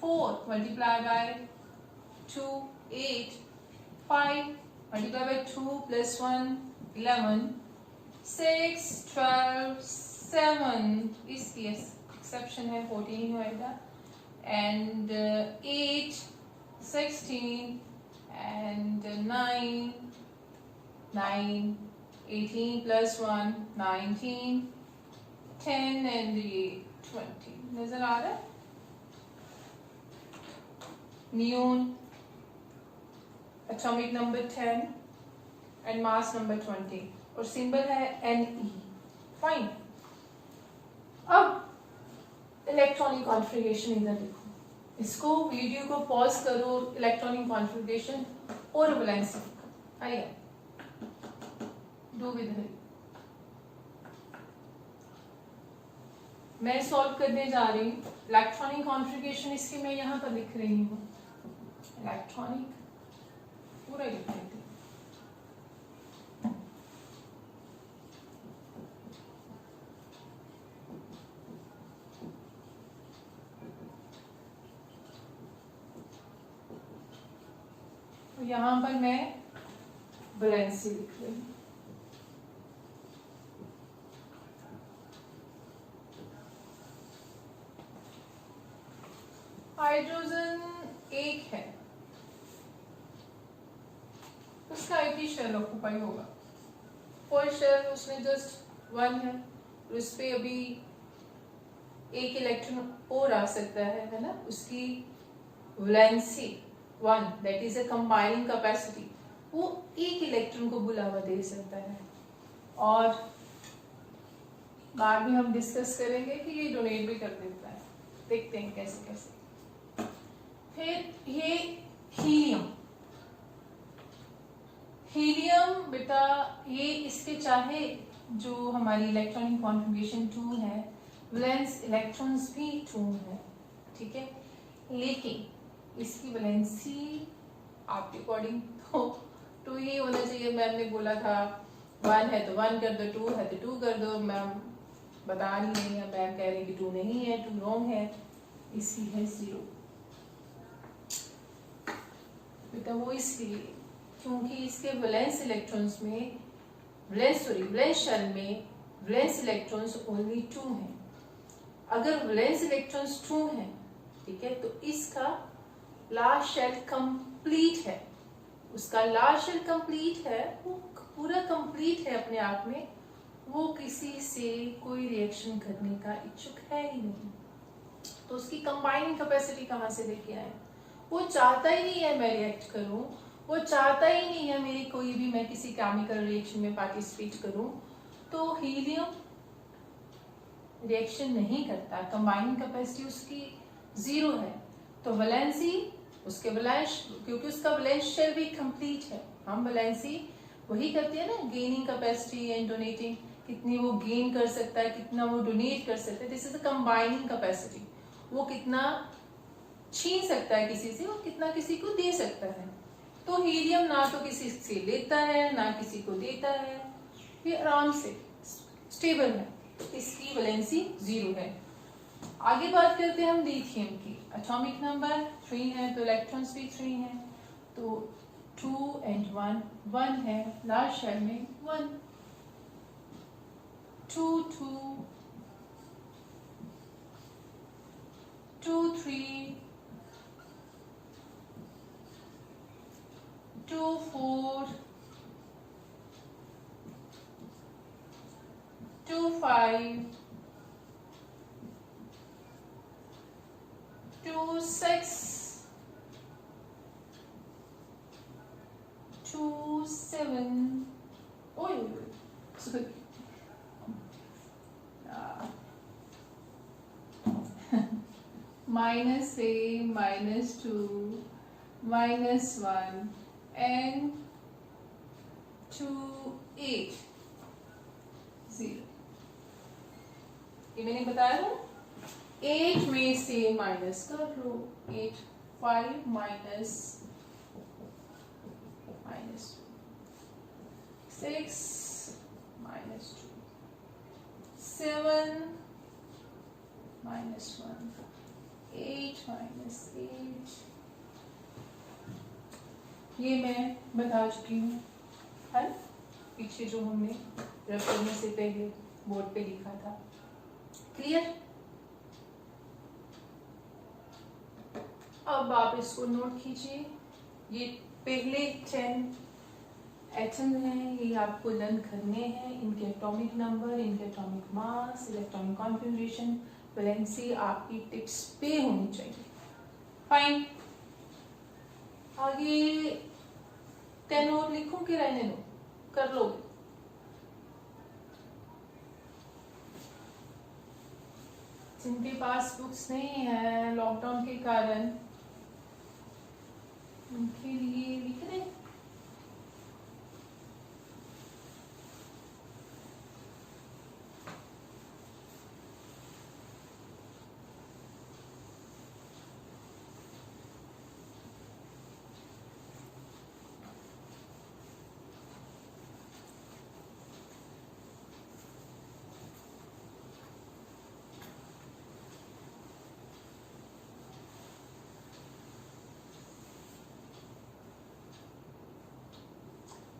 4 मल्टीप्लाई बाय 2 8, 5 मल्टीप्लाई बाय 2 + 1 11, 6 12 7, इसकी एक्सेप्शन है 14 ही होएगा, and 8 16 and 9 18 + 1 19, 10 and 20 नजर आ रहा है। Neon atomic number 10 and mass number 20 और सिंबल है Ne। फाइन, अब इलेक्ट्रॉनिक कॉन्फ़िगरेशन इधर देखो, इसको वीडियो को पॉज करो, इलेक्ट्रॉनिक कॉन्फ़िगरेशन और वैलेंसी आइए डू विद हिट। मैं सॉल्व करने जा रही हूँ इलेक्ट्रॉनिक कॉन्फ़िगरेशन, इसकी मैं यहाँ पर लिख रही हूँ, इलेक्ट्रॉनिक पूरा लिख देती हूँ। यहाँ पर मैं वैलेंसी लिख रही हूँ। हाइड्रोजन 1 है, उसका 80 शेल ऑक्यूपाई होगा, फर्स्ट शेल उसमें जस्ट 1 है, तो उस पर अभी एक इलेक्ट्रॉन और आ सकता है ना, उसकी valency 1, that is a combining capacity, वो एक इलेक्ट्रॉन को बुलावा दे सकता है। और बाद में हम डिस्कस करेंगे कि ये डोनेट भी कर देता है, देखते हैं कैसे कैसे। फिर ये हीलियम, हीलियम बेटा ये इसके चाहे जो हमारी इलेक्ट्रॉनिक कॉन्फ़िगरेशन 2 है, वैलेंस इलेक्ट्रॉन्स भी 2 है, ठीक है, लेकिन इसकी वैलेंसी आपके अकॉर्डिंग तो ही होना चाहिए। मैम ने बोला था 1 है तो 1 कर दो, 2 है तो 2 कर दो। मैम बता रही नहीं है, मैम कह रही कि 2 नहीं है, 2 रॉन्ग है, इसकी है 0 बेटा। वो इसलिए क्योंकि इसके वैलेंस इलेक्ट्रॉन्स में वैलेंस शेल में वैलेंस इलेक्ट्रॉन्स ओनली 2 हैं। अगर वैलेंस इलेक्ट्रॉन्स 2 हैं, ठीक है, तो इसका लास्ट शेल कंप्लीट है, उसका लास्ट शेल कंप्लीट है, वो पूरा कंप्लीट है अपने आप में, वो किसी से कोई रिएक्शन करने का इच्छुक है ही नहीं, तो उसकी कंबाइनिंग कैपेसिटी कहाँ से लेके आए? वो चाहता ही नहीं है मैं रिएक्ट करूं, वो चाहता ही नहीं है मेरी कोई भी मैं किसी केमिकल रिएक्शन में पार्टिसिपेट करूं, तो हीलियम रिएक्शन नहीं करता, कंबाइनिंग कैपेसिटी उसकी 0 है। तो वैलेंसी उसके वैलेंस, क्योंकि उसका वैलेंस शेल भी कंप्लीट है, हम वैलेंसी वही करते हैं ना, गेनिंग कैपेसिटी एंड डोनेटिंग, कितनी वो गेन कर सकता है, कितना वो डोनेट कर सकता है, this is the combining capacity. वो कितना छीन सकता है किसी से और कितना किसी को दे सकता है। तो हीलियम ना तो किसी से लेता है ना किसी को देता है, ये आराम से स्टेबल है, इसकी वैलेंसी 0 है। आगे बात करते हैं हम लिथियम की। एटॉमिक नंबर 3 है तो इलेक्ट्रॉन्स भी 3 है, तो 2 and 1 1 है, लास्ट शेल में 1 2 2 2 3 2 4 2 5 2 6 2 7 sorry -3 -2 -1 and 2 8 0। ये मैंने बताया था, 8 में से माइनस कर लो, 8 5 minus 6 minus 2 7 minus 1 8 minus 8, ये मैं बता चुकी हूँ, है पीछे जो हमने रफ करने से पहले बोर्ड पे लिखा था। क्लियर? अब आप इसको नोट कीजिए, ये पहले 10 एटम हैं, ये आपको लर्न करने हैं, इनके एटॉमिक नंबर, इनके atomic mass, electronic configuration, valency आपकी टिप्स पे होनी चाहिए। फाइन, आगे 10 और लिखूं कि रहने दो, कर लोगे? जिनके पास बुक्स नहीं है लॉकडाउन के कारण, उनके लिए लिख रहे।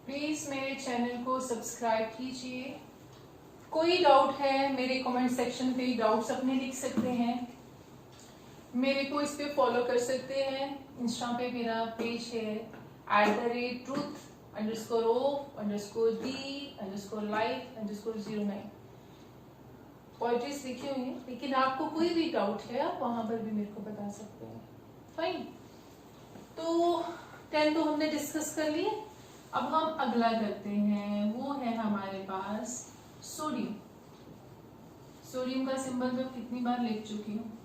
प्लीज मेरे चैनल को सब्सक्राइब कीजिए। कोई डाउट है मेरे कमेंट सेक्शन पे डाउट्स अपने लिख सकते हैं, मेरे को इस पे फॉलो कर सकते हैं। इंस्टा पे मेरा पेज है @truth_o_d_life_09। पोइट्रीज लिखी हुई है, लेकिन आपको कोई भी डाउट है आप वहां पर भी मेरे को बता सकते हैं। फाइन, तो 10 तो हमने डिस्कस कर लिए। अब हम अगला करते हैं, वो है हमारे पास सोडियम। सोडियम का सिंबल तो कितनी बार लिख चुकी हूँ,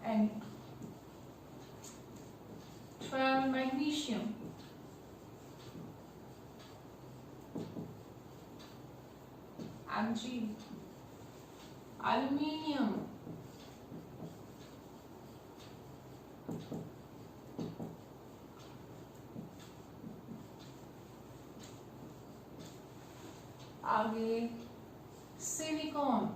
एंड 12 मैग्नीशियम, हाँ जी, एल्युमिनियम, आगे silicon,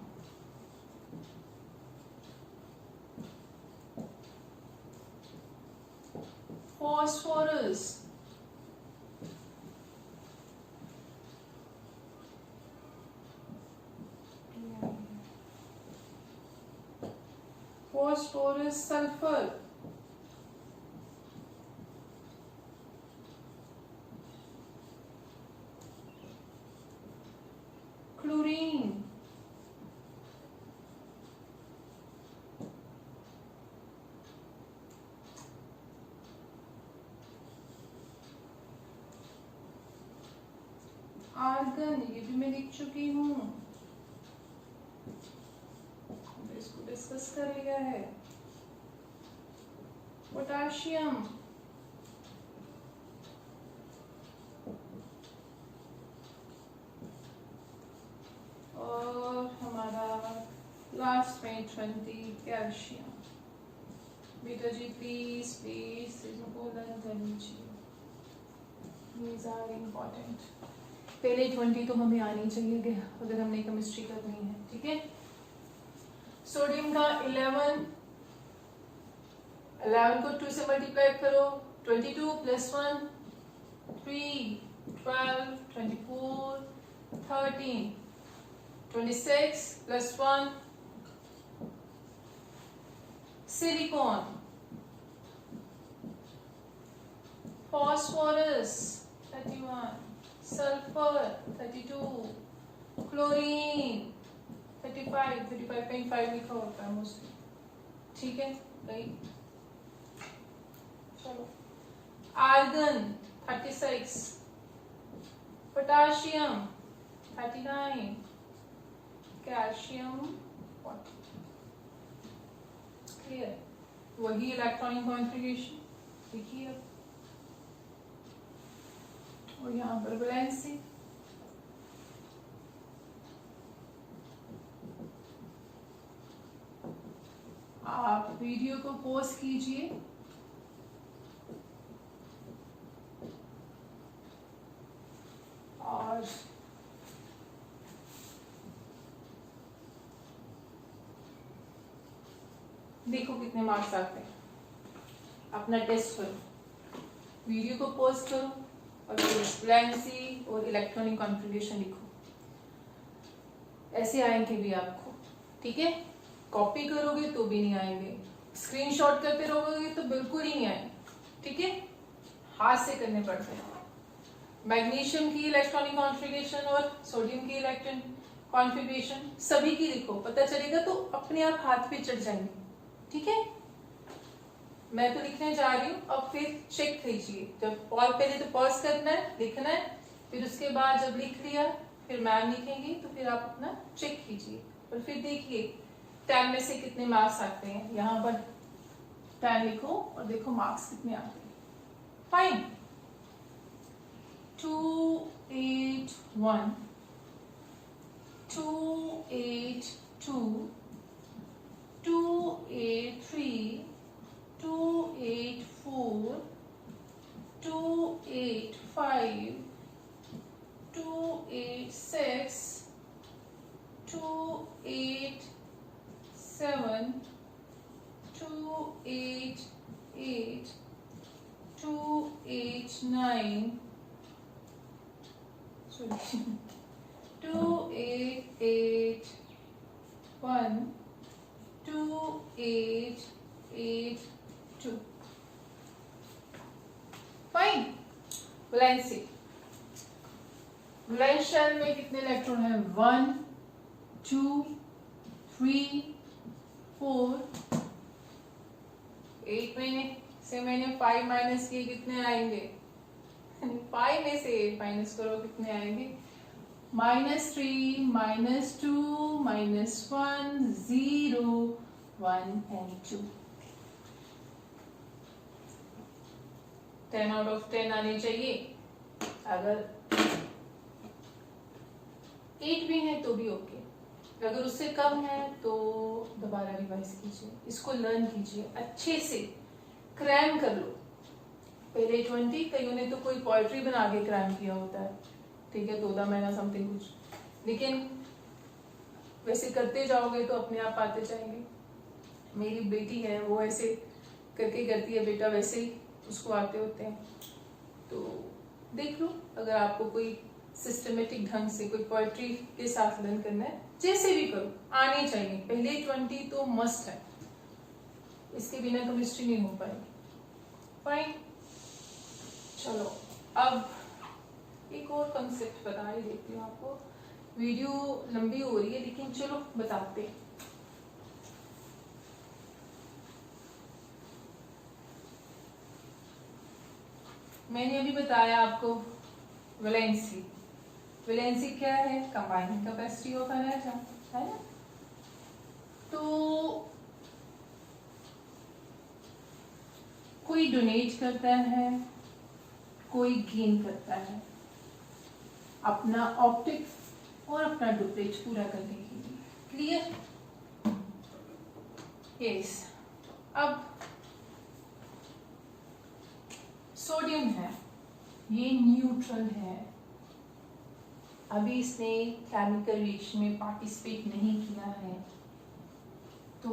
phosphorus, phosphorus, sulphur, chlorine, argon, ये भी मैं लिख चुकी हूँ, इसको डिस्कस कर लिया है, पोटाशियम, और हमारा लास्ट में 20 कैल्शियम। बेटा जी प्लीज प्लीज इसको लर्न कर लीजिए, these are important। पहले 20 तो हमें आनी चाहिए अगर हमने केमिस्ट्री करनी है, ठीक है। सोडियम का 11 को 2 से मल्टीप्लाई करो, 22 plus 1 3, 12, 24, 13, 26 plus 1, silicon, phosphorus 31, sulphur 32, chlorine 35, 35.5 लिखा होता है मोस्टली, ठीक है राइट। चलो, आर्गन 36, पोटाशियम 39, कैल्शियम 40। क्लियर, वही इलेक्ट्रॉनिक कॉन्फ़िगरेशन देखिए अब, और यहाँ पर वैलेंसी, आप वीडियो को पॉज कीजिए और देखो कितने मार्क्स आते हैं, अपना टेस्ट करो, वीडियो को पॉज करो और फिर वैलेंसी और इलेक्ट्रॉनिक कॉन्फ़िगरेशन लिखो, ऐसे आएंगे भी आपको, ठीक है। कॉपी करोगे तो भी नहीं आएंगे, स्क्रीनशॉट करते रहोगे तो बिल्कुल ही नहीं आएंगे, ठीक है, हाथ से करने पड़ते हैं। मैग्नीशियम की इलेक्ट्रॉनिक कॉन्फ़िगरेशन और सोडियम की इलेक्ट्रॉनिक कॉन्फ़िगरेशन सभी की लिखो, पता चलेगा तो अपने आप हाथ पे चढ़ जाएंगे, ठीक है। मैं तो लिखने जा रही हूँ, अब फिर चेक कीजिए, जब पहले तो पॉज करना है, लिखना है, फिर उसके बाद जब लिख लिया फिर मैम लिखेंगे तो फिर आप अपना चेक कीजिए और फिर देखिए 10 में से कितने मार्क्स आते हैं। यहाँ पर 10 लिखो और देखो मार्क्स कितने आते हैं। Fine, 281, 282, 283, 284, 285, 286, 287, 288, 289, sorry, 2881, 2882। Fine, valency, valence shell में कितने इलेक्ट्रॉन है? 1, 2, 3, 4। 8 में से मैंने 5 माइनस किए, कितने आएंगे? 5 में से 8 माइनस करो, कितने आएंगे? -3, -2, -1, 0, 1 and 2। 10 out of 10 आने चाहिए। अगर 8 भी है तो भी ओके, अगर उससे कम है तो दोबारा रिवाइज कीजिए, इसको लर्न कीजिए, अच्छे से क्रैम कर लो। पहले 20, कईयों ने तो कोई पोएट्री बना के क्रैम किया होता है, ठीक है, 14 महीना समथिंग कुछ, लेकिन वैसे करते जाओगे तो अपने आप आते जाएंगे। मेरी बेटी है वो ऐसे करके करती है, बेटा वैसे ही उसको आते होते हैं। तो देख लो, अगर आपको कोई सिस्टमेटिक ढंग से कोई पोएट्री के साथ लर्न करना है, जैसे भी करो आनी चाहिए। पहले 20 तो मस्ट है, इसके बिना केमिस्ट्री नहीं हो पाएगी। फाइन, चलो अब एक और कंसेप्ट बता ही देती हूँ आपको। वीडियो लंबी हो रही है लेकिन चलो बताते हैं। मैंने अभी बताया आपको वैलेंसी। वैलेंसी क्या है? Combining capacity of an atom, है ना। तो कोई डोनेट करता है, कोई गेन करता है अपना ऑप्टिक्स और अपना डुप्लेट पूरा करने के लिए। क्लियर? यस। अब सोडियम है, ये न्यूट्रल है, अभी इसने केमिकल रिएक्शन में पार्टिसिपेट नहीं किया है, तो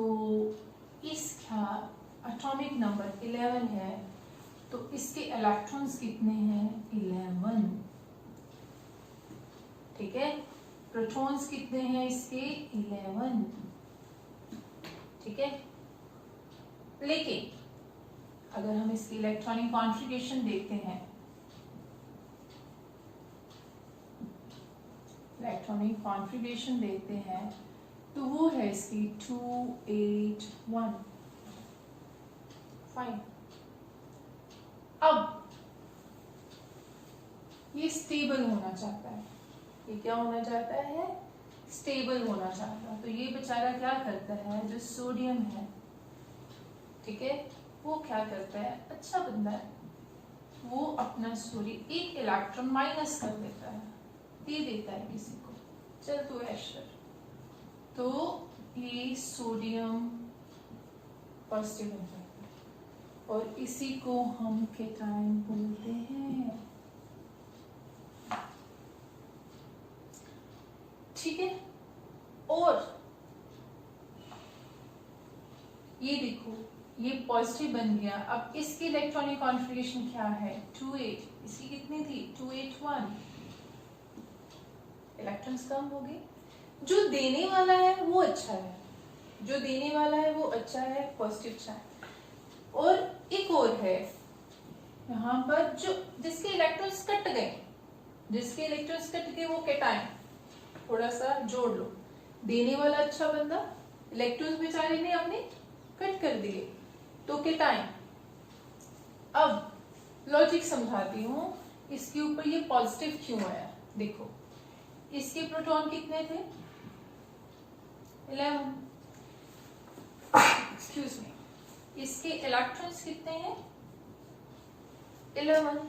इसका एटॉमिक नंबर 11 है, तो इसके इलेक्ट्रॉन्स कितने हैं? 11। ठीक है, प्रोटॉन्स कितने हैं इसके? 11। ठीक है, लेकिन अगर हम इसकी इलेक्ट्रॉनिक कॉन्फ़िगरेशन देखते हैं, इलेक्ट्रॉनिक कॉन्फ़िगरेशन देखते हैं तो वो है इसकी 281। फाइन, अब ये स्टेबल होना चाहता है, ये क्या होना चाहता है? स्टेबल होना चाहता है। तो ये बेचारा क्या करता है, जो सोडियम है, ठीक है, वो क्या करता है, अच्छा बंदा है, वो अपना एक इलेक्ट्रॉन माइनस कर देता है, दे देता है किसी को, चल तू ऐश कर। तो ये सोडियम पॉजिटिव बन जाता है और इसी को हम केटायन बोलते हैं। ठीक है, और ये देखो ये पॉजिटिव बन गया। अब इसकी इलेक्ट्रॉनिक कॉन्फ़िगरेशन क्या है? 28। इसकी कितनी थी? 281। इलेक्ट्रॉन्स कम हो गए। जो देने वाला है वो अच्छा है, जो देने वाला है वो अच्छा है, पॉजिटिव चार्ज। और एक और है यहाँ पर, जो जिसके इलेक्ट्रॉन्स कट गए, जिसके इलेक्ट्रॉन्स कट गए वो कैटायन, थोड़ा सा जोड़ लो। देने वाला अच्छा बंदा, इलेक्ट्रॉन्स बेचारे ने अपने कट कर दिए, तो कैटायन। अब लॉजिक समझाती हूँ, इसके ऊपर ये पॉजिटिव क्यों आया। देखो इसके प्रोटॉन कितने थे? 11। एक्सक्यूज मी, इसके इलेक्ट्रॉन्स कितने हैं? 11।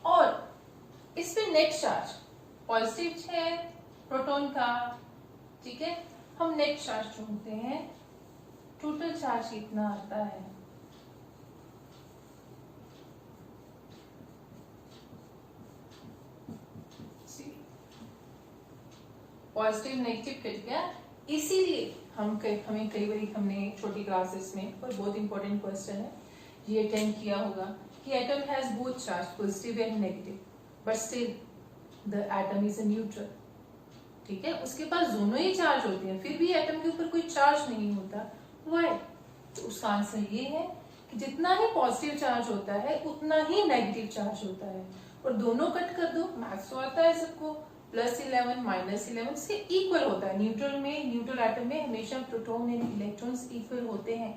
और इस पे नेट चार्ज पॉजिटिव है प्रोटॉन का, ठीक है, हम नेट चार्ज ढूंढते हैं। टोटल चार्ज कितना आता है? पॉजिटिव नेगेटिव कट गया, इसीलिए हमें कई बार हमने छोटी क्लासेस में, और बहुत इंपॉर्टेंट क्वेश्चन है, ये अटेंड किया होगा कि atom has both charge, positive and negative, but still the atom is a neutral. ठीक है, उसके पास दोनों ही चार्ज होते हैं, फिर भी एटम के ऊपर कोई चार्ज नहीं होता। व्हाई? तो उसका आंसर ये है कि जितना ही पॉजिटिव चार्ज होता है उतना ही नेगेटिव चार्ज होता है, और दोनों कट कर दो, मैथ्स तो आता है सबको, +11 -11 से इक्वल होता है। न्यूट्रल में, न्यूट्रल एटम में हमेशा प्रोटॉन एंड इलेक्ट्रॉन्स इक्वल होते हैं।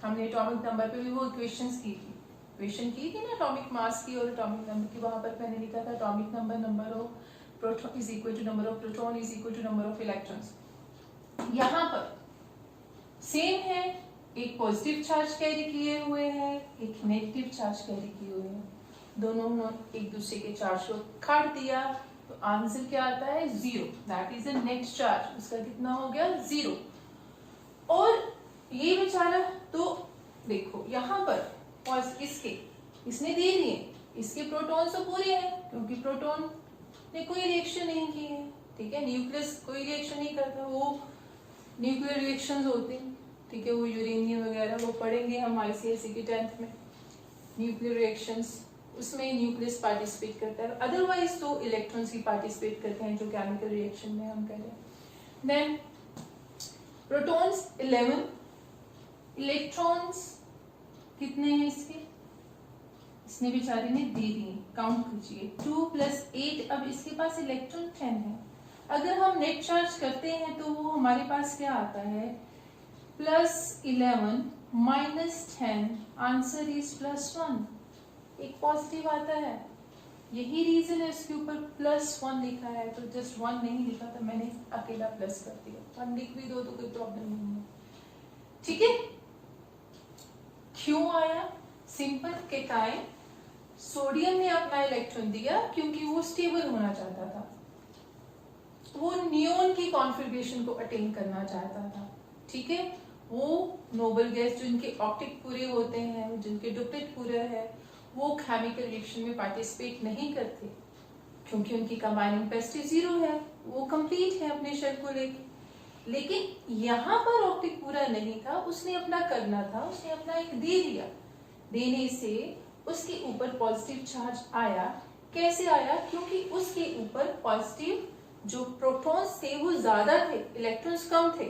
हमने एटॉमिक नंबर पे भी वो इक्वेशंस की थी, इक्वेशन की थी ना एटॉमिक मास की और एटॉमिक नंबर की। वहां पर मैंने लिखा था atomic number of proton is equal to number of proton is equal to number of electrons. यहाँ पर सेम है, एक पॉजिटिव चार्ज कैरी किए हुए हैं, एक नेगेटिव चार्ज कैरी किए हुए हैं, दोनों ने एक दूसरे के चार्ज को काट दिया, तो आंसर क्या आता है 0, that is the net charge, उसका कितना हो गया 0। और ये बेचारा, तो देखो यहाँ पर और इसने दे दिए, इसके प्रोटॉन तो पूरे हैं क्योंकि प्रोटॉन ने कोई रिएक्शन नहीं की है, ठीक है। न्यूक्लियस कोई रिएक्शन नहीं करता, वो न्यूक्लियर रिएक्शंस होते हैं, ठीक है, वो यूरेनियम वगैरह वो पढ़ेंगे हम आईसीएसई की 10th में, न्यूक्लियर रिएक्शंस, उसमें न्यूक्लियस पार्टिसिपेट करता है, अदरवाइज तो इलेक्ट्रॉन्स ही पार्टिसिपेट करते हैं जो केमिकल रिएक्शन में हम कर रहे हैं। देन प्रोटॉन्स 11, इलेक्ट्रॉन्स कितने हैं इसने बेचारे ने दे दिए, काउंट कीजिए 2 + 8, अब इसके पास इलेक्ट्रॉन 10 है। अगर हम नेट चार्ज करते हैं तो वो हमारे पास क्या आता है +11 - 10, आंसर इज +1, एक पॉजिटिव आता है। यही रीजन है इसके ऊपर +1 लिखा है, तो जस्ट 1 नहीं लिखा था मैंने, अकेला प्लस कर दिया, 1 लिख भी दो तो कोई प्रॉब्लम नहीं है, ठीक है। क्यों आया? सिंपल, केटायन, सोडियम ने अपना इलेक्ट्रॉन दिया क्योंकि वो स्टेबल होना चाहता था, वो नियोन की कॉन्फ़िगरेशन को अटेन करना चाहता था, ठीक है। वो नोबल गैस जिनके ऑप्टिक पूरे होते हैं, जिनके डुप्लेट पूरे है, वो केमिकल रिएक्शन में पार्टिसिपेट नहीं करते क्योंकि उनकी कंबाइनिंग पेसिटी 0 है, वो कंप्लीट है अपने शेल को लेके। लेकिन यहाँ पर ऑप्टिक पूरा नहीं था, उसने अपना करना था, उसने अपना एक दे दिया, देने से उसके ऊपर पॉजिटिव चार्ज आया। कैसे आया? क्योंकि उसके ऊपर पॉजिटिव जो प्रोटॉन्स थे वो ज्यादा थे, इलेक्ट्रॉन्स कम थे,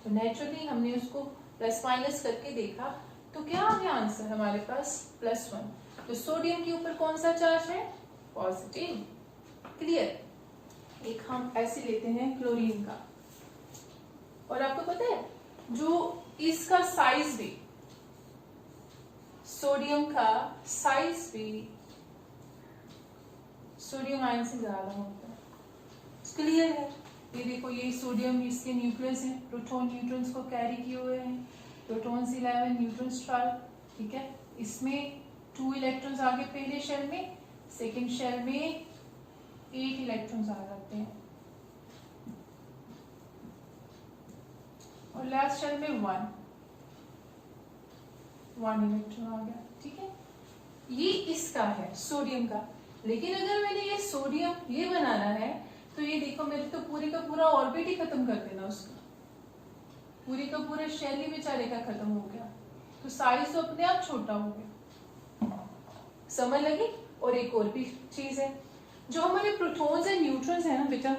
तो नेचुरली हमने उसको प्लस माइनस करके देखा, तो क्या आ गया आंसर हमारे पास +1। तो सोडियम के ऊपर कौन सा चार्ज है? Positive, clear. एक हम ऐसे लेते हैं क्लोरीन का, और आपको पता है जो इसका साइज भी, सोडियम का साइज भी सोडियम आयन से ज्यादा होता है, क्लियर है। ये देखो, ये सोडियम, इसके न्यूक्लियस है, प्रोटॉन न्यूट्रॉन्स को कैरी किए हुए हैं, प्रोटॉन्स 11 न्यूट्रॉन्स 12, ठीक है। इसमें 2 इलेक्ट्रॉन्स आगे पहले शेल में, सेकंड शेल में 8 इलेक्ट्रॉन्स आ जाते हैं, और लास्ट शेल में 1 इलेक्ट्रॉन आ गया, ठीक है। ये इसका है सोडियम का। लेकिन अगर मैंने ये सोडियम ये बनाना है, तो ये देखो मेरे तो पूरे का पूरा ऑर्बिट ही खत्म कर देना उसका, पूरे का पूरा शेल ही बेचारे का खत्म हो गया, तो साइज तो अपने आप छोटा हो गया, समझ लगी। और एक और भी चीज है, जो हमारे प्रोटॉन्स एंड न्यूट्रॉन्स है ना बेटा,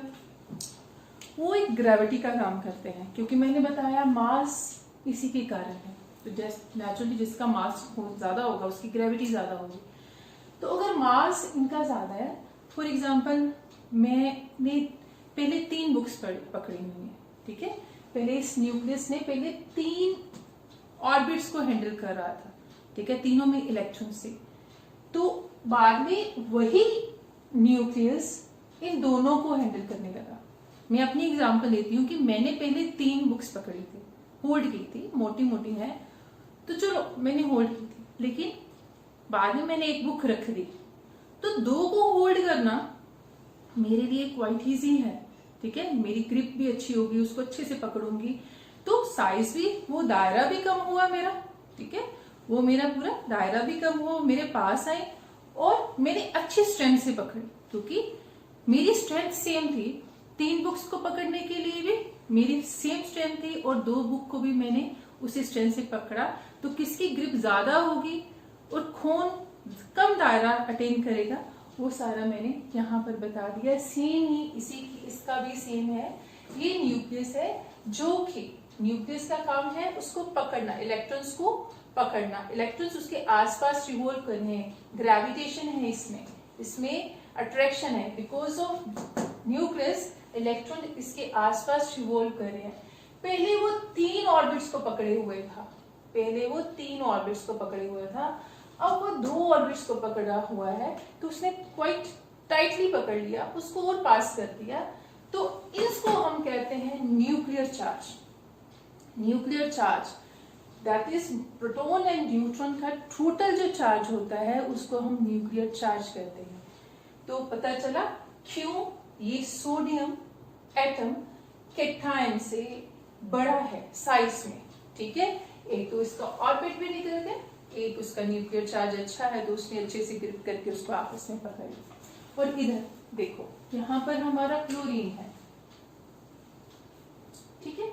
वो एक ग्रेविटी का काम करते हैं, क्योंकि मैंने बताया मास इसी के कारण है, तो जैसे नेचुरली जिसका मास ज्यादा होगा उसकी ग्रेविटी ज्यादा होगी। तो अगर मास इनका ज्यादा है, फॉर एग्जाम्पल मैंने पहले 3 बुक्स पकड़ी हुई है, ठीक है। पहले इस न्यूक्लियस ने पहले 3 ऑर्बिट्स को हैंडल कर रहा था, ठीक है, तीनों में इलेक्ट्रॉन से। तो बाद में वही न्यूक्लियस इन दोनों को हैंडल करने लगा। मैं अपनी एग्जांपल लेती हूँ कि मैंने पहले 3 बुक्स पकड़ी थी, होल्ड की थी, मोटी मोटी है, तो चलो मैंने होल्ड की थी, लेकिन बाद में मैंने एक बुक रख दी, तो 2 को होल्ड करना मेरे लिए क्वाइट इजी है, ठीक है। मेरी ग्रिप भी अच्छी होगी, उसको अच्छे से पकड़ूंगी, तो साइज भी, वो दायरा भी कम हुआ मेरा, ठीक है, वो मेरा पूरा दायरा भी कम हुआ, मेरे पास आई और मैंने अच्छी स्ट्रेंथ से पकड़ी, क्योंकि मेरी स्ट्रेंथ सेम थी। 3 बुक्स को पकड़ने के लिए भी मेरी सेम स्ट्रेंथ थी, और 2 बुक को भी मैंने उसी स्ट्रेंथ से पकड़ा, तो किसकी ग्रिप ज्यादा होगी और खून कम दायरा अटेन करेगा, वो सारा मैंने यहाँ पर बता दिया। सेम ही इसका भी सेम है। ये न्यूक्लियस है, जो कि न्यूक्लियस का काम है उसको पकड़ना, इलेक्ट्रॉन्स को पकड़ना, इलेक्ट्रॉन्स उसके आसपास रिवॉल्व कर रहे हैं, ग्रेविटेशन है इसमें अट्रैक्शन है, बिकॉज ऑफ न्यूक्लियस इलेक्ट्रॉन इसके आसपास रिवॉल्व कर रहे हैं। पहले वो 3 ऑर्बिट्स को पकड़े हुए था, अब वो 2 ऑर्बिट्स को पकड़ा हुआ है, तो उसने क्वाइट टाइटली पकड़ लिया, उसको और पास कर दिया, तो इसको हम कहते हैं nuclear charge. That is proton and neutron का टोटल जो चार्ज होता है उसको हम न्यूक्लियर चार्ज कहते हैं। तो पता चला क्यों ये सोडियम एटम कैटायन से बड़ा है साइज में, ठीक है। एक तो इसका ऑर्बिट भी निकल गया, एक उसका न्यूक्लियर चार्ज अच्छा है तो उसने अच्छे से ग्रिप करके उसको आपस में पकड़ लिया। और इधर देखो यहां पर हमारा क्लोरीन है, ठीक है।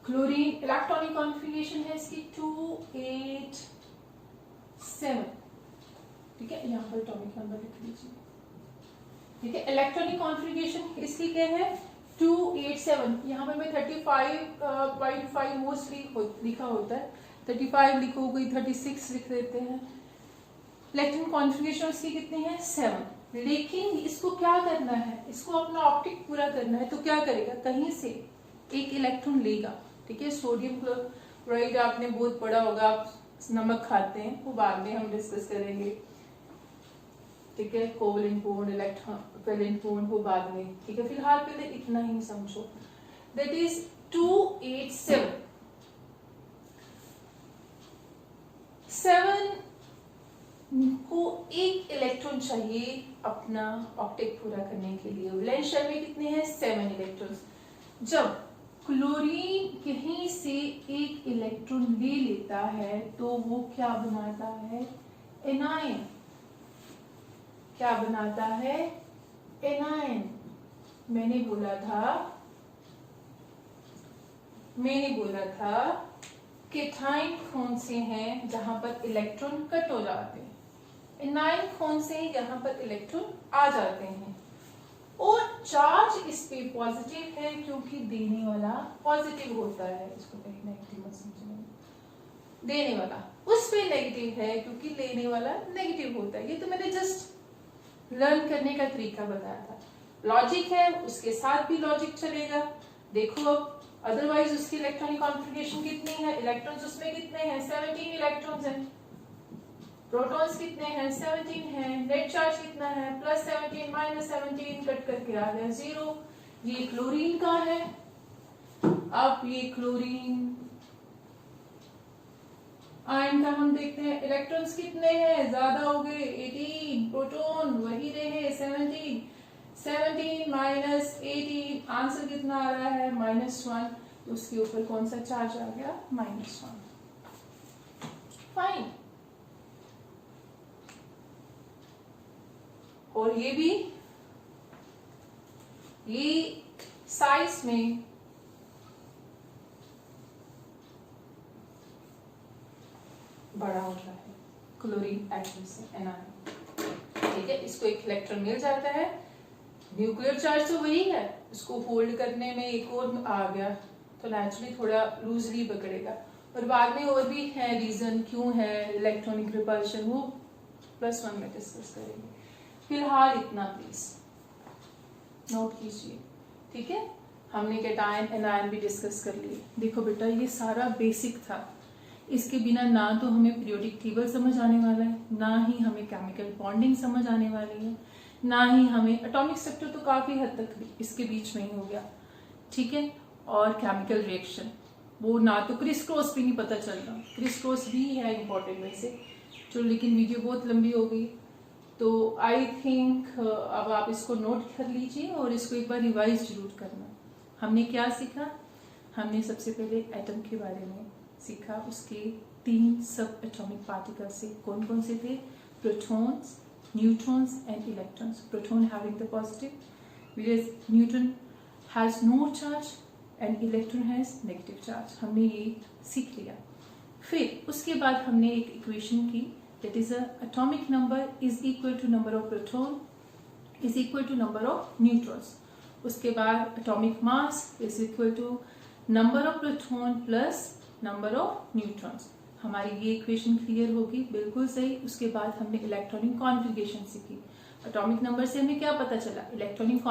क्लोरीन इलेक्ट्रॉनिक कॉन्फ़िगरेशन है इसकी 287, ठीक है। यहां पर एटॉमिक नंबर लिख लीजिए, ठीक है। इलेक्ट्रॉनिक कॉन्फ़िगरेशन इसकी क्या है 287। यहाँ पर मैं 35.5 मोस्टली लिखा होता है, 35 लिखो, कोई 36 लिख देते हैं। इलेक्ट्रॉन कॉन्फ़िगरेशन इसकी कितनी है 7। लेकिन इसको क्या करना है, इसको अपना ऑप्टिक पूरा करना है, तो क्या करेगा, कहीं से एक इलेक्ट्रॉन लेगा, ठीक है। सोडियम क्लोराइड आपने बहुत पढ़ा होगा, आप नमक खाते हैं, वो बाद में हम डिस्कस करेंगे, ठीक है। कोवलेंट बॉन्ड, इलेक्ट्रोवैलेंट बॉन्ड वो बाद में, ठीक है। फिलहाल पहले इतना ही समझो, दैट इज 287। 7 को एक इलेक्ट्रॉन चाहिए अपना ऑप्टिक पूरा करने के लिए। वैलेंस शेल में कितने हैं 7 इलेक्ट्रॉन्स। जब क्लोरीन कहीं से एक इलेक्ट्रॉन ले लेता है तो वो क्या बनाता है, एनायन। क्या बनाता है, एनायन। मैंने बोला था कैटायन कौन से हैं जहां पर इलेक्ट्रॉन कट हो जाते हैं, एनायन कौन से हैं जहां पर इलेक्ट्रॉन आ जाते हैं। और चार्ज इस पे पॉजिटिव है क्योंकि देने वाला पॉजिटिव होता है, इसको कहीं नेगेटिव मत समझना, देने वाला उस पे नेगेटिव है क्योंकि लेने वाला नेगेटिव होता है। ये तो मैंने जस्ट लर्न करने का तरीका बताया था, लॉजिक है, उसके साथ भी लॉजिक चलेगा। देखो अब अदरवाइज उसकी इलेक्ट्रॉनिक कॉन्फ़िगरेशन कितनी है, इलेक्ट्रॉन्स उसमें कितने हैं 17 इलेक्ट्रॉन्स हैं, प्रोटॉन्स कितने हैं 17 हैं, नेट चार्ज कितना है +17 -17, कट करके आ गया 0। ये क्लोरीन का है। अब ये क्लोरीन आयन का हम देखते हैं, इलेक्ट्रॉन्स कितने हैं, ज्यादा हो गए 18, प्रोटॉन वही रहे 17 -18, आंसर कितना आ रहा है -1, तो उसके ऊपर कौन सा चार्ज आ गया -1। फाइन। और ये भी, ये साइज में बड़ा होता है क्लोरीन एटम से एनायन, ठीक है। इसको एक इलेक्ट्रॉन मिल जाता है, न्यूक्लियर चार्ज तो वही है, उसको होल्ड करने में एक और आ गया तो नेचुरली थोड़ा लूजली पकड़ेगा। और बाद में और भी है रीजन क्यों है इलेक्ट्रॉनिक रिपल्शन, वो +1 में डिस्कस करेंगे। फिलहाल इतना प्लीज नोट कीजिए, ठीक है। हमने कैटायन एनायन भी डिस्कस कर लिए। देखो बेटा ये सारा बेसिक था, इसके बिना ना तो हमें पीरियोडिक टेबल समझ आने वाला है, ना ही हमें केमिकल बॉन्डिंग समझ आने वाली है, ना ही हमें एटॉमिक स्ट्रक्चर तो काफी हद तक इसके बीच में ही हो गया, ठीक है। और केमिकल रिएक्शन वो ना तो क्रिस क्रॉस भी नहीं पता चल रहा, क्रिस क्रॉस भी है इंपॉर्टेंट में से। चलो लेकिन वीडियो बहुत लंबी हो गई तो आई थिंक अब आप इसको नोट कर लीजिए और इसको एक बार रिवाइज जरूर करना। हमने क्या सीखा, हमने सबसे पहले एटम के बारे में सीखा, उसके 3 सब एटॉमिक पार्टिकल्स से कौन कौन से थे, protons, neutrons and electrons. Proton having the positive, whereas neutron has no charge and electron has negative charge. हमने ये सीख लिया। फिर उसके बाद हमने एक इक्वेशन की, that is a atomic number is equal to number of proton is equal to number of neutrons. उसके बाद atomic mass is equal to number of proton plus number of neutrons. हमारी ये इक्वेशन क्लियर होगी, बिल्कुल सही। उसके बाद हमने इलेक्ट्रॉनिक कॉन्फ़िगरेशन सीखी। एटॉमिक नंबर से हमें क्या पता चला, इलेक्ट्रॉनिक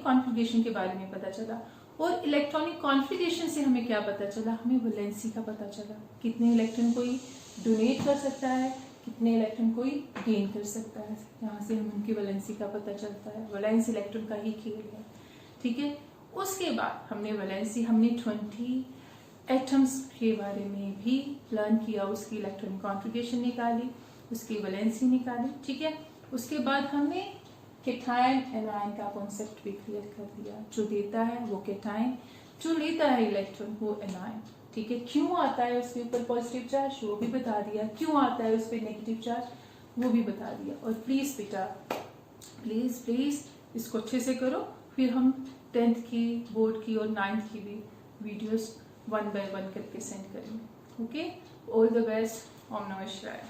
कॉन्फ़िगरेशन के बारे में पता चला। और इलेक्ट्रॉनिक कॉन्फ़िगरेशन से हमें क्या पता चला, हमें वैलेंसी का पता चला, कितने इलेक्ट्रॉन कोई डोनेट कर सकता है, कितने इलेक्ट्रॉन कोई गेन कर सकता है। यहाँ से हम उनकी वैलेंसी का पता चलता है, वैलेंस इलेक्ट्रॉन का ही खेल है, ठीक है। उसके बाद हमने 20 एटम्स के बारे में भी लर्न किया, उसकी इलेक्ट्रॉनिक कॉन्फ़िगरेशन निकाली, उसकी वैलेंसी निकाली, ठीक है। उसके बाद हमने केटायन एनायन का कॉन्सेप्ट भी क्लियर कर दिया। जो देता है वो केटायन, जो लेता है इलेक्ट्रॉन वो एनायन। ठीक है, क्यों आता है उसके ऊपर पॉजिटिव चार्ज वो भी बता दिया, क्यों आता है उस पर नेगेटिव चार्ज वो भी बता दिया। और प्लीज बेटा प्लीज प्लीज इसको अच्छे से करो, फिर हम 10th की, बोर्ड की और 9th की भी वीडियोस 1 by 1 करके सेंड करेंगे। Okay, all the best. ओम नमः शिवाय।